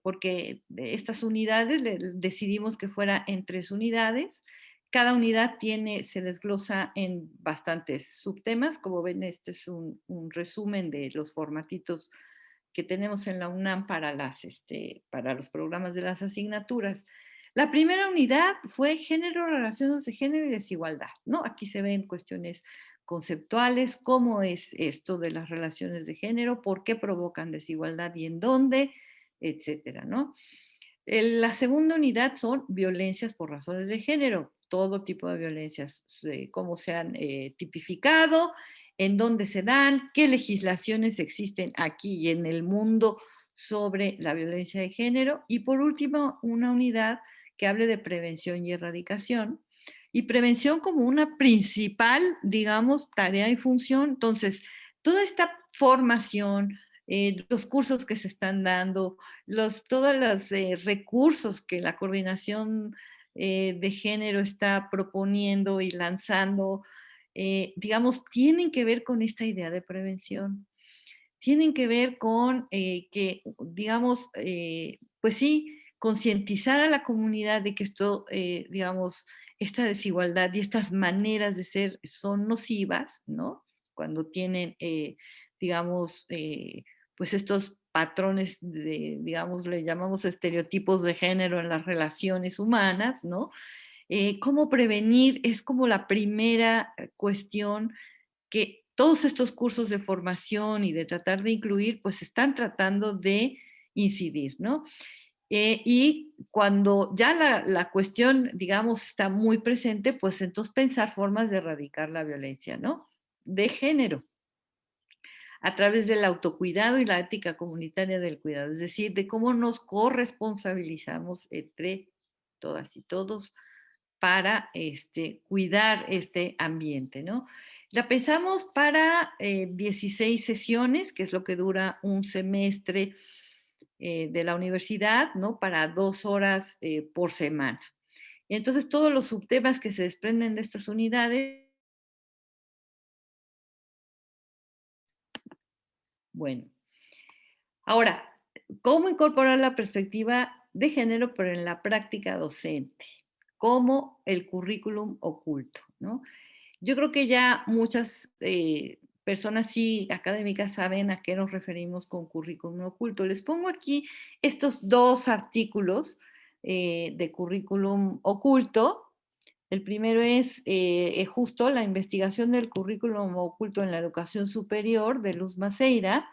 porque estas unidades decidimos que fuera en 3 unidades. Cada unidad se desglosa en bastantes subtemas. Como ven, este es un resumen de los formatitos que tenemos en la UNAM para los programas de las asignaturas. La primera unidad fue género, relaciones de género y desigualdad, ¿no? Aquí se ven cuestiones conceptuales, cómo es esto de las relaciones de género, por qué provocan desigualdad y en dónde, etcétera, ¿no? La segunda unidad son violencias por razones de género, todo tipo de violencias, cómo se han tipificado, en dónde se dan, qué legislaciones existen aquí y en el mundo sobre la violencia de género. Y por último, una unidad que hable de prevención y erradicación, y prevención como una principal, digamos, tarea y función. Entonces, toda esta formación, los cursos que se están dando, todos los recursos que la coordinación de género está proponiendo y lanzando, digamos, tienen que ver con esta idea de prevención. Tienen que ver con que, digamos, pues sí, concientizar a la comunidad de que esto, digamos, esta desigualdad y estas maneras de ser son nocivas, ¿no? Cuando tienen, digamos, pues estos patrones digamos, le llamamos estereotipos de género en las relaciones humanas, ¿no? ¿Cómo prevenir? Es como la primera cuestión que todos estos cursos de formación y de tratar de incluir, pues están tratando de incidir, ¿no? Y cuando ya la cuestión, digamos, está muy presente, pues entonces pensar formas de erradicar la violencia, ¿no?, de género, a través del autocuidado y la ética comunitaria del cuidado, es decir, de cómo nos corresponsabilizamos entre todas y todos para cuidar este ambiente, ¿no? La pensamos para 16 sesiones, que es lo que dura un semestre de la universidad, ¿no?, para 2 horas por semana. Y entonces todos los subtemas que se desprenden de estas unidades. Bueno, ahora, ¿cómo incorporar la perspectiva de género pero en la práctica docente? Como el currículum oculto, ¿no? Yo creo que ya muchas personas sí académicas saben a qué nos referimos con currículum oculto. Les pongo aquí estos 2 artículos de currículum oculto. El primero es justo la investigación del currículum oculto en la educación superior de Luz Maceira,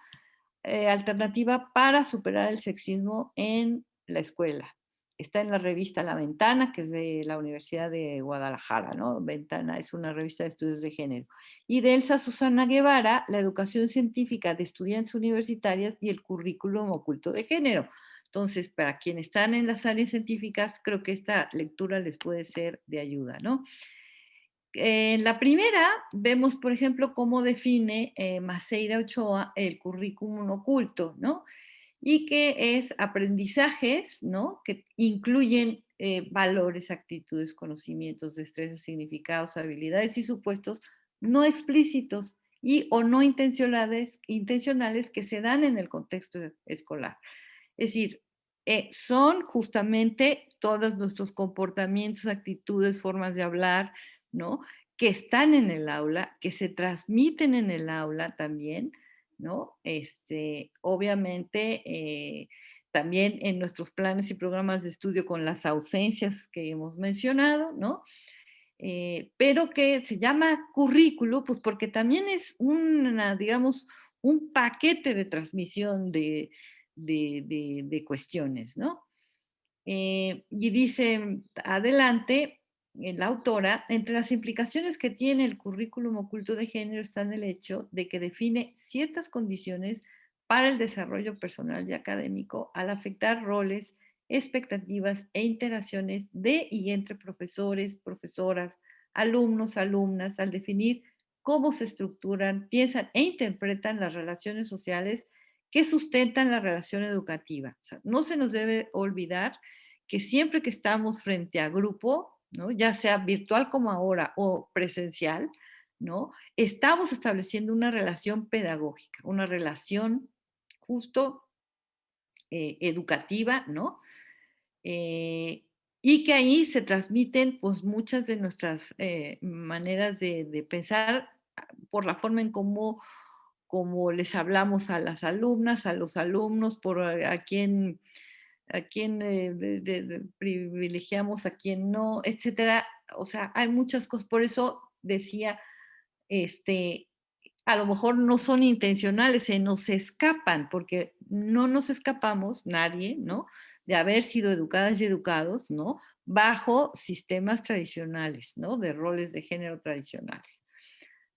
alternativa para superar el sexismo en la escuela. Está en la revista La Ventana, que es de la Universidad de Guadalajara, ¿no? Ventana es una revista de estudios de género. Y de Elsa Susana Guevara, La educación científica de estudiantes universitarias y el currículum oculto de género. Entonces, para quienes están en las áreas científicas, creo que esta lectura les puede ser de ayuda, ¿no? En la primera vemos, por ejemplo, cómo define Maceira Ochoa el currículum oculto, ¿no? Y que es aprendizajes, ¿no?, que incluyen valores, actitudes, conocimientos, destrezas, significados, habilidades y supuestos no explícitos y o no intencionales que se dan en el contexto escolar. Es decir, son justamente todos nuestros comportamientos, actitudes, formas de hablar, ¿no? Que están en el aula, que se transmiten en el aula también, ¿no? Obviamente, también en nuestros planes y programas de estudio con las ausencias que hemos mencionado, ¿no? Pero que se llama currículo, pues porque también es digamos, un paquete de transmisión de cuestiones, ¿no? Y dice adelante la autora, entre las implicaciones que tiene el currículum oculto de género está en el hecho de que define ciertas condiciones para el desarrollo personal y académico al afectar roles, expectativas e interacciones de y entre profesores, profesoras, alumnos, alumnas, al definir cómo se estructuran, piensan e interpretan las relaciones sociales que sustentan la relación educativa. O sea, no se nos debe olvidar que siempre que estamos frente a grupo, ¿no? Ya sea virtual como ahora o presencial, ¿no? Estamos estableciendo una relación pedagógica, una relación justo educativa, ¿no? Y que ahí se transmiten pues muchas de nuestras maneras de pensar por la forma en cómo les hablamos a las alumnas, a los alumnos, por a quién privilegiamos, a quién no, etcétera. O sea, hay muchas cosas. Por eso decía, a lo mejor no son intencionales, se nos escapan, porque no nos escapamos, nadie, ¿no? De haber sido educadas y educados, ¿no? Bajo sistemas tradicionales, ¿no? De roles de género tradicionales.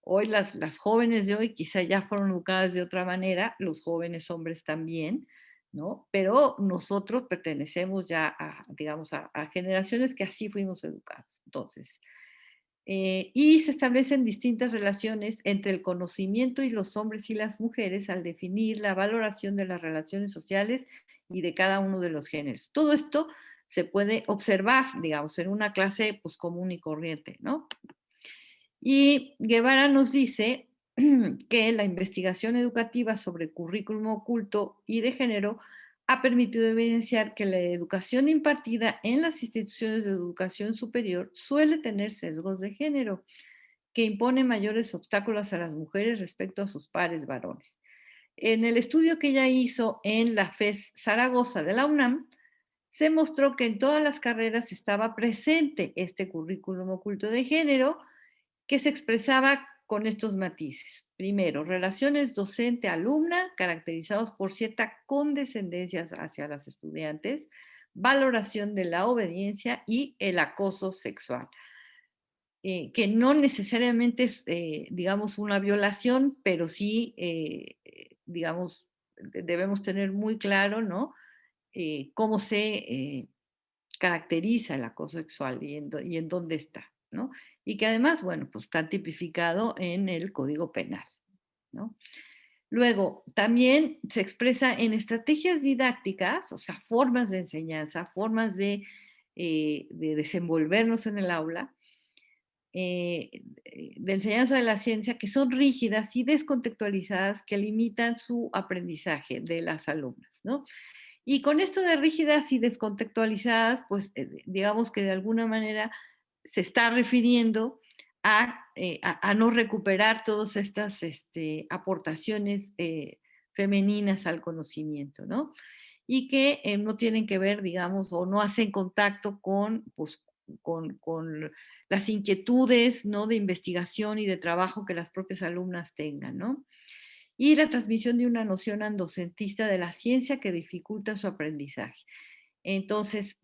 Hoy las jóvenes de hoy quizá ya fueron educadas de otra manera, los jóvenes hombres también, ¿no? Pero nosotros pertenecemos ya digamos, a generaciones que así fuimos educados. Entonces, y se establecen distintas relaciones entre el conocimiento y los hombres y las mujeres al definir la valoración de las relaciones sociales y de cada uno de los géneros. Todo esto se puede observar, digamos, en una clase pues, común y corriente, ¿no? Y Guevara nos dice que la investigación educativa sobre currículum oculto y de género ha permitido evidenciar que la educación impartida en las instituciones de educación superior suele tener sesgos de género que imponen mayores obstáculos a las mujeres respecto a sus pares varones. En el estudio que ella hizo en la FES Zaragoza de la UNAM, se mostró que en todas las carreras estaba presente este currículum oculto de género, que se expresaba con estos matices. Primero, relaciones docente-alumna caracterizados por cierta condescendencia hacia las estudiantes, valoración de la obediencia y el acoso sexual, que no necesariamente es, digamos, una violación, pero sí, digamos, debemos tener muy claro, ¿no? Cómo se caracteriza el acoso sexual y en dónde está, ¿no? Y que además, bueno, pues está tipificado en el Código Penal, ¿no? Luego, también se expresa en estrategias didácticas, o sea, formas de enseñanza, formas de desenvolvernos en el aula, de enseñanza de la ciencia, que son rígidas y descontextualizadas, que limitan su aprendizaje de las alumnas, ¿no? Y con esto de rígidas y descontextualizadas, pues digamos que de alguna manera se está refiriendo a no recuperar todas estas aportaciones femeninas al conocimiento, ¿no? Y que no tienen que ver, digamos, o no hacen contacto con, pues, con las inquietudes, ¿no? De investigación y de trabajo que las propias alumnas tengan, ¿no? Y la transmisión de una noción androcentista de la ciencia que dificulta su aprendizaje. Entonces,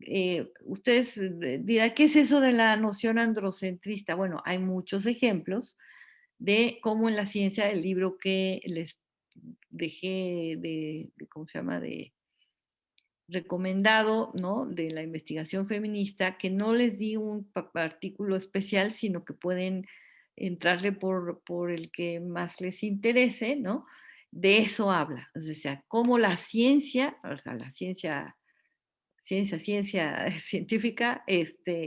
ustedes dirán, ¿qué es eso de la noción androcentrista? Bueno, hay muchos ejemplos de cómo en la ciencia, el libro que les dejé ¿cómo se llama?, de recomendado, ¿no?, de la investigación feminista, que no les di un artículo especial, sino que pueden entrarle por el que más les interese, ¿no? De eso habla, o sea, cómo la ciencia, o sea, la ciencia científica,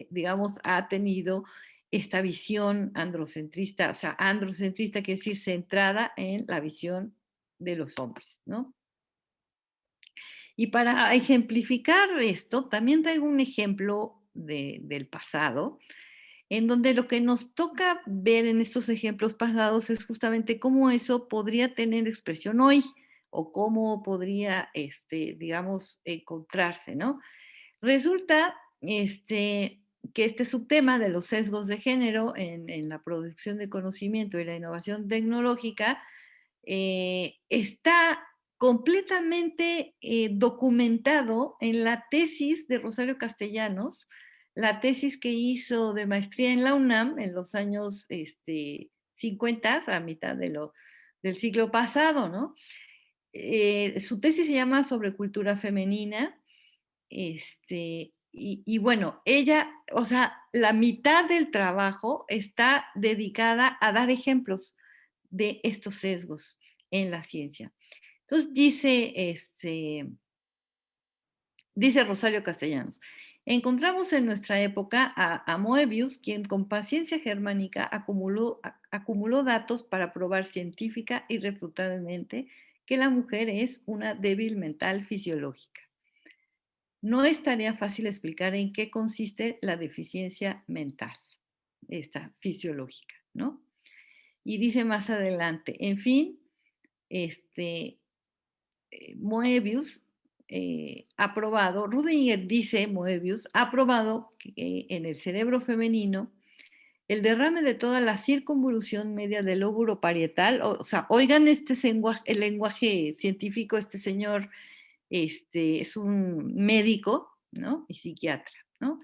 digamos, ha tenido esta visión androcentrista, o sea, androcentrista quiere decir centrada en la visión de los hombres, ¿no? Y para ejemplificar esto, también traigo un ejemplo del pasado, en donde lo que nos toca ver en estos ejemplos pasados es justamente cómo eso podría tener expresión hoy o cómo podría, digamos, encontrarse, ¿no? Resulta que este subtema de los sesgos de género en la producción de conocimiento y la innovación tecnológica está completamente documentado en la tesis de Rosario Castellanos, la tesis que hizo de maestría en la UNAM en los años 50, a mitad del siglo pasado, ¿no? Su tesis se llama Sobre cultura femenina, y bueno, ella, o sea, la mitad del trabajo está dedicada a dar ejemplos de estos sesgos en la ciencia. Entonces dice Rosario Castellanos, encontramos en nuestra época a Moebius, quien con paciencia germánica acumuló datos para probar científica y irrefutablemente que la mujer es una débil mental fisiológica. No es tarea fácil explicar en qué consiste la deficiencia mental, esta fisiológica, ¿no? Y dice más adelante, en fin, Moebius ha probado, Rüdiger dice, Moebius ha probado que en el cerebro femenino el derrame de toda la circunvolución media del lóbulo parietal, o sea, oigan el lenguaje científico, este señor es un médico, ¿no? Y psiquiatra, ¿no?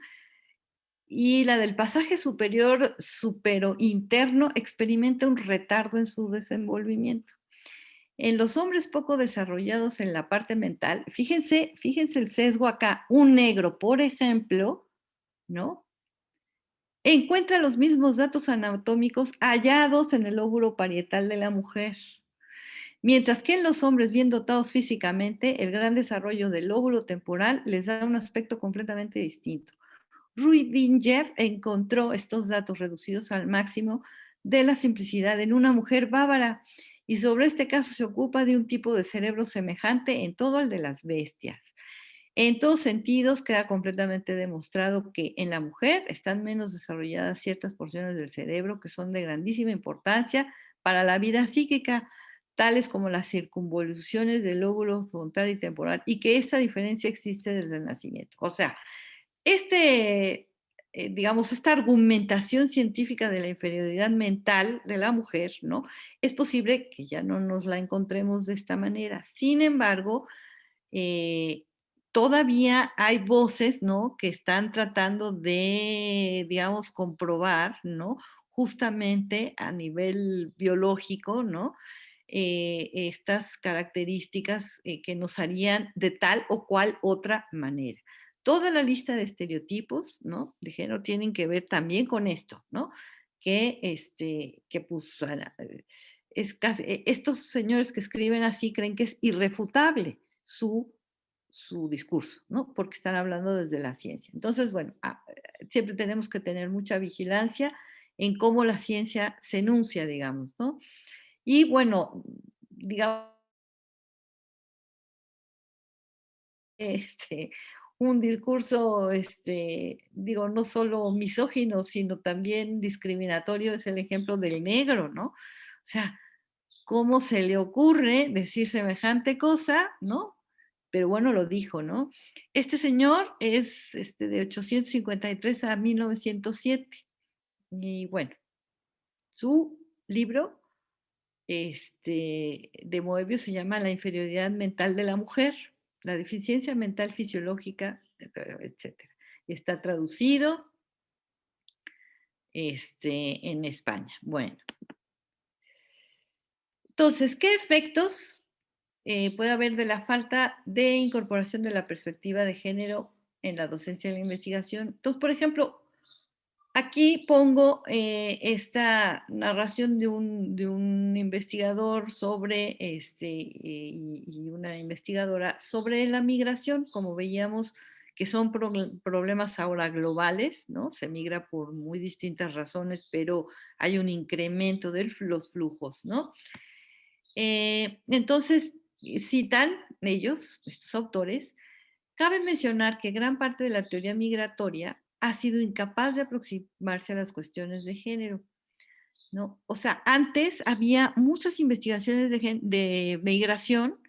Y la del pasaje superior supero-interno experimenta un retardo en su desenvolvimiento. En los hombres poco desarrollados en la parte mental, fíjense el sesgo acá, un negro, por ejemplo, ¿no? Encuentra los mismos datos anatómicos hallados en el lóbulo parietal de la mujer. Mientras que en los hombres bien dotados físicamente, el gran desarrollo del lóbulo temporal les da un aspecto completamente distinto. Rüdiger encontró estos datos reducidos al máximo de la simplicidad en una mujer bávara y sobre este caso se ocupa de un tipo de cerebro semejante en todo al de las bestias. En todos sentidos queda completamente demostrado que en la mujer están menos desarrolladas ciertas porciones del cerebro que son de grandísima importancia para la vida psíquica, tales como las circunvoluciones del lóbulo frontal y temporal, y que esta diferencia existe desde el nacimiento. O sea, digamos, esta argumentación científica de la inferioridad mental de la mujer, ¿no? Es posible que ya no nos la encontremos de esta manera. Sin embargo, todavía hay voces, ¿no? Que están tratando de, digamos, comprobar, ¿no? Justamente a nivel biológico, ¿no? Estas características que nos harían de tal o cual otra manera. Toda la lista de estereotipos, ¿no? De género tienen que ver también con esto, ¿no? Que pues, estos señores que escriben así creen que es irrefutable su discurso, ¿no? Porque están hablando desde la ciencia. Entonces, bueno, siempre tenemos que tener mucha vigilancia en cómo la ciencia se enuncia, digamos, ¿no? Y bueno, digamos, un discurso, digo, no solo misógino, sino también discriminatorio es el ejemplo del negro, ¿no? O sea, ¿cómo se le ocurre decir semejante cosa, ¿no? Pero bueno, lo dijo, ¿no? Este señor es de 853 a 1907. Y bueno, su libro de Moebius se llama La inferioridad mental de la mujer, la deficiencia mental fisiológica, etcétera. Está traducido en España. Bueno. Entonces, ¿qué efectos puede haber de la falta de incorporación de la perspectiva de género en la docencia y la investigación? Entonces, por ejemplo, aquí pongo esta narración de un investigador sobre, y una investigadora sobre la migración, como veíamos que son problemas ahora globales, ¿no? Se migra por muy distintas razones, pero hay un incremento de los flujos, ¿no? Entonces, citan ellos, estos autores, cabe mencionar que gran parte de la teoría migratoria ha sido incapaz de aproximarse a las cuestiones de género, ¿no? O sea, antes había muchas investigaciones de migración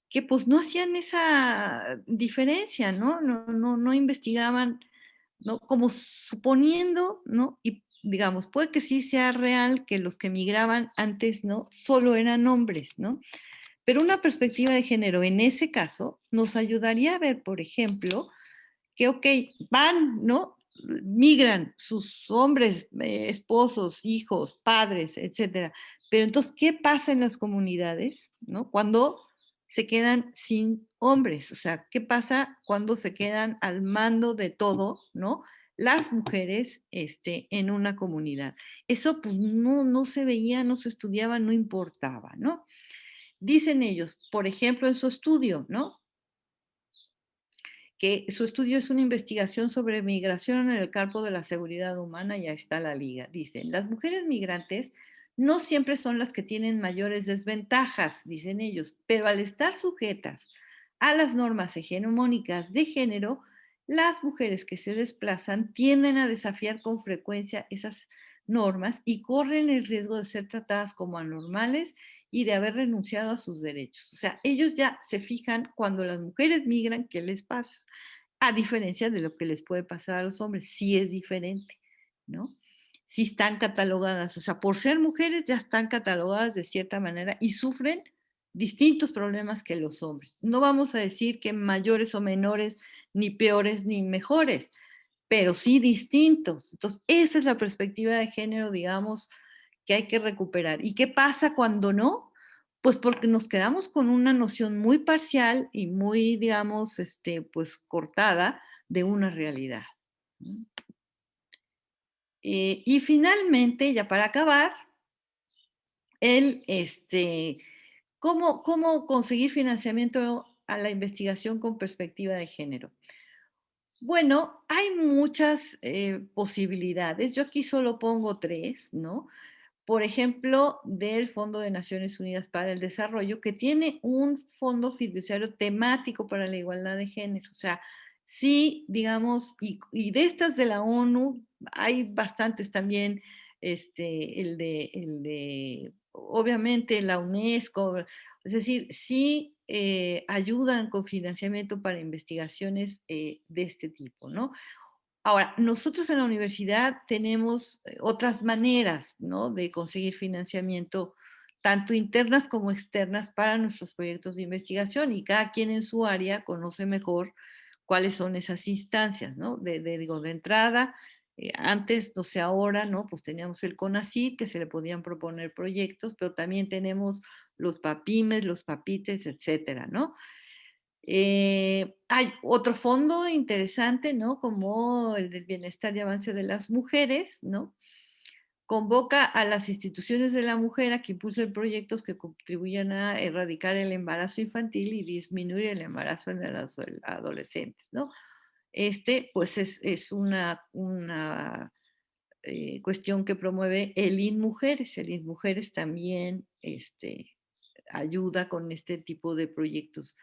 que pues no hacían esa diferencia, ¿no? No investigaban, ¿no? Como suponiendo, ¿no? Y digamos, puede que sí sea real que los que migraban antes, ¿no? Solo eran hombres, ¿no? Pero una perspectiva de género en ese caso nos ayudaría a ver, por ejemplo, que, ok, van, ¿no? Migran sus hombres, esposos, hijos, padres, etcétera. Pero entonces, ¿qué pasa en las comunidades, ¿no? Cuando se quedan sin hombres, o sea, ¿qué pasa cuando se quedan al mando de todo, ¿no? Las mujeres en una comunidad. Eso pues no se veía, no se estudiaba, no importaba, ¿no? Dicen ellos, por ejemplo, en su estudio, ¿no? Que su estudio es una investigación sobre migración en el campo de la seguridad humana, y ahí está la liga. Dicen, las mujeres migrantes no siempre son las que tienen mayores desventajas, dicen ellos, pero al estar sujetas a las normas hegemónicas de género, las mujeres que se desplazan tienden a desafiar con frecuencia esas normas y corren el riesgo de ser tratadas como anormales y de haber renunciado a sus derechos. O sea, ellos ya se fijan cuando las mujeres migran, ¿qué les pasa? A diferencia de lo que les puede pasar a los hombres, sí es diferente, ¿no? Sí están catalogadas, o sea, por ser mujeres ya están catalogadas de cierta manera y sufren distintos problemas que los hombres. No vamos a decir que mayores o menores, ni peores ni mejores, pero sí distintos. Entonces, esa es la perspectiva de género, digamos, que hay que recuperar. ¿Y qué pasa cuando no? Pues porque nos quedamos con una noción muy parcial y muy, digamos, pues cortada de una realidad. Y finalmente, ya para acabar, ¿cómo conseguir financiamiento a la investigación con perspectiva de género? Bueno, hay muchas posibilidades. Yo aquí solo pongo 3, ¿no? Por ejemplo, del Fondo de Naciones Unidas para el Desarrollo, que tiene un fondo fiduciario temático para la igualdad de género. O sea, sí, digamos, y de estas de la ONU, hay bastantes también, obviamente, la UNESCO, es decir, sí ayudan con financiamiento para investigaciones de este tipo, ¿no? Ahora, nosotros en la universidad tenemos otras maneras, ¿no? De conseguir financiamiento, tanto internas como externas, para nuestros proyectos de investigación, y cada quien en su área conoce mejor cuáles son esas instancias, ¿no? De entrada, antes, no sé, ahora, ¿no? Pues teníamos el CONACYT, que se le podían proponer proyectos, pero también tenemos los PAPIMES, los PAPITES, etcétera, ¿no? Hay otro fondo interesante, ¿no? Como el del bienestar y avance de las mujeres, ¿no? Convoca a las instituciones de la mujer a que impulsen proyectos que contribuyan a erradicar el embarazo infantil y disminuir el embarazo en los adolescentes, ¿no? Pues es una cuestión que promueve el INMujeres. El INMujeres también ayuda con este tipo de proyectos.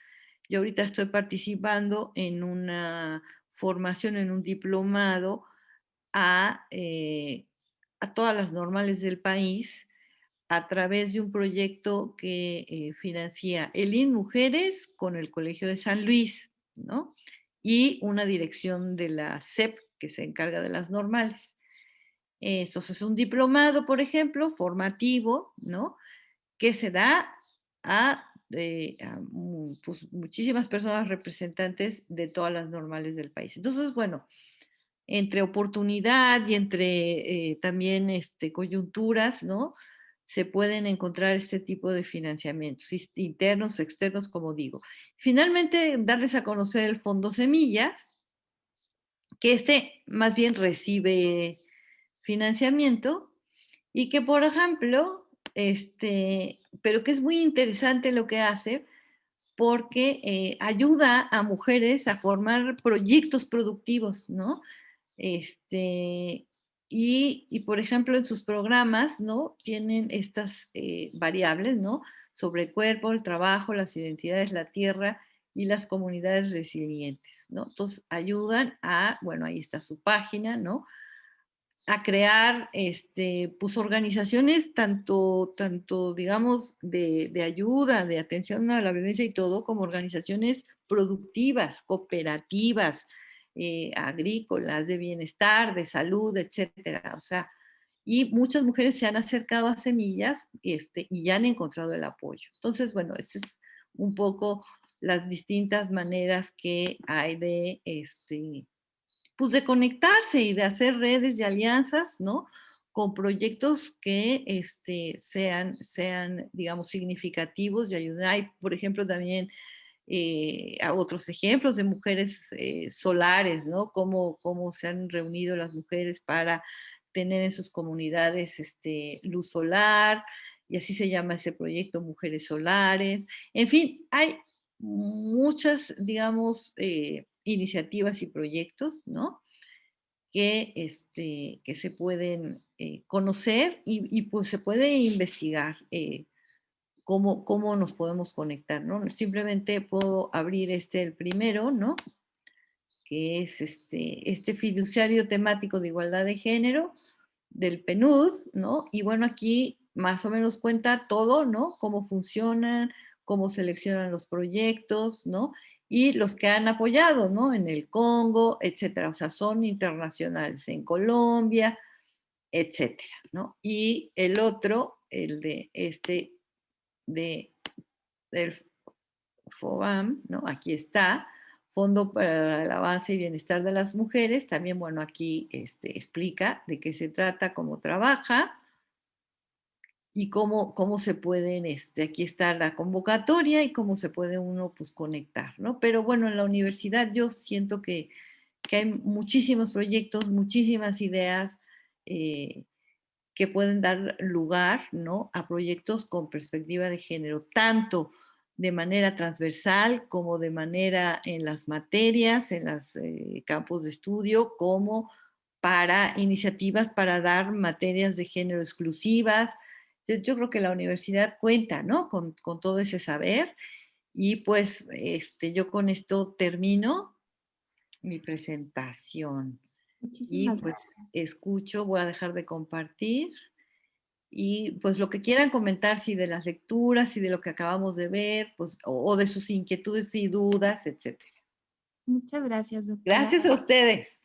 Yo ahorita estoy participando en una formación, en un diplomado a todas las normales del país a través de un proyecto que financia el INMujeres con el Colegio de San Luis, ¿no? Y una dirección de la SEP que se encarga de las normales. Entonces, un diplomado, por ejemplo, formativo, ¿no? Que se da pues, muchísimas personas representantes de todas las normales del país. Entonces, bueno, entre oportunidad y entre también coyunturas, ¿no? Se pueden encontrar este tipo de financiamientos, internos, externos, como digo. Finalmente, darles a conocer el Fondo Semillas, que más bien recibe financiamiento y que, por ejemplo, pero que es muy interesante lo que hace, porque ayuda a mujeres a formar proyectos productivos, ¿no? Y, por ejemplo, en sus programas, ¿no? Tienen estas variables, ¿no? Sobre el cuerpo, el trabajo, las identidades, la tierra y las comunidades resilientes, ¿no? Entonces, ayudan a, bueno, ahí está su página, ¿no? A crear, pues, organizaciones tanto, digamos, de ayuda, de atención a la violencia y todo, como organizaciones productivas, cooperativas, agrícolas, de bienestar, de salud, etcétera. O sea, y muchas mujeres se han acercado a Semillas, y ya han encontrado el apoyo. Entonces, bueno, esas es un poco las distintas maneras que hay de, pues de conectarse y de hacer redes y alianzas, ¿no? Con proyectos que sean, digamos, significativos y ayuden. Hay, por ejemplo, también a otros ejemplos de mujeres solares, ¿no? Cómo se han reunido las mujeres para tener en sus comunidades luz solar, y así se llama ese proyecto, Mujeres Solares. En fin, hay muchas, digamos, iniciativas y proyectos, ¿no? Que se pueden conocer y pues se puede investigar cómo nos podemos conectar, ¿no? Simplemente puedo abrir el primero, ¿no? Que es este fiduciario temático de igualdad de género del PNUD, ¿no? Y bueno, aquí más o menos cuenta todo, ¿no? Cómo funcionan, cómo seleccionan los proyectos, ¿no? Y los que han apoyado, ¿no? En el Congo, etcétera. O sea, son internacionales, en Colombia, etcétera, ¿no? Y el otro, el de de, del FOBAM, ¿no? Aquí está, Fondo para el Avance y Bienestar de las Mujeres. También, bueno, aquí explica de qué se trata, cómo trabaja y cómo se pueden, aquí está la convocatoria y cómo se puede uno, pues, conectar, ¿no? Pero bueno, en la universidad yo siento que hay muchísimos proyectos, muchísimas ideas que pueden dar lugar, ¿no? A proyectos con perspectiva de género, tanto de manera transversal como de manera en las materias, en los campos de estudio, como para iniciativas para dar materias de género exclusivas. Yo creo que la universidad cuenta, ¿no? Con todo ese saber, y pues yo con esto termino mi presentación. Y Muchísimas pues gracias. escucho, voy a dejar de compartir. Y pues lo que quieran comentar, si de las lecturas, si de lo que acabamos de ver, pues, o de sus inquietudes y dudas, etcétera. Muchas gracias, doctora. Gracias a ustedes.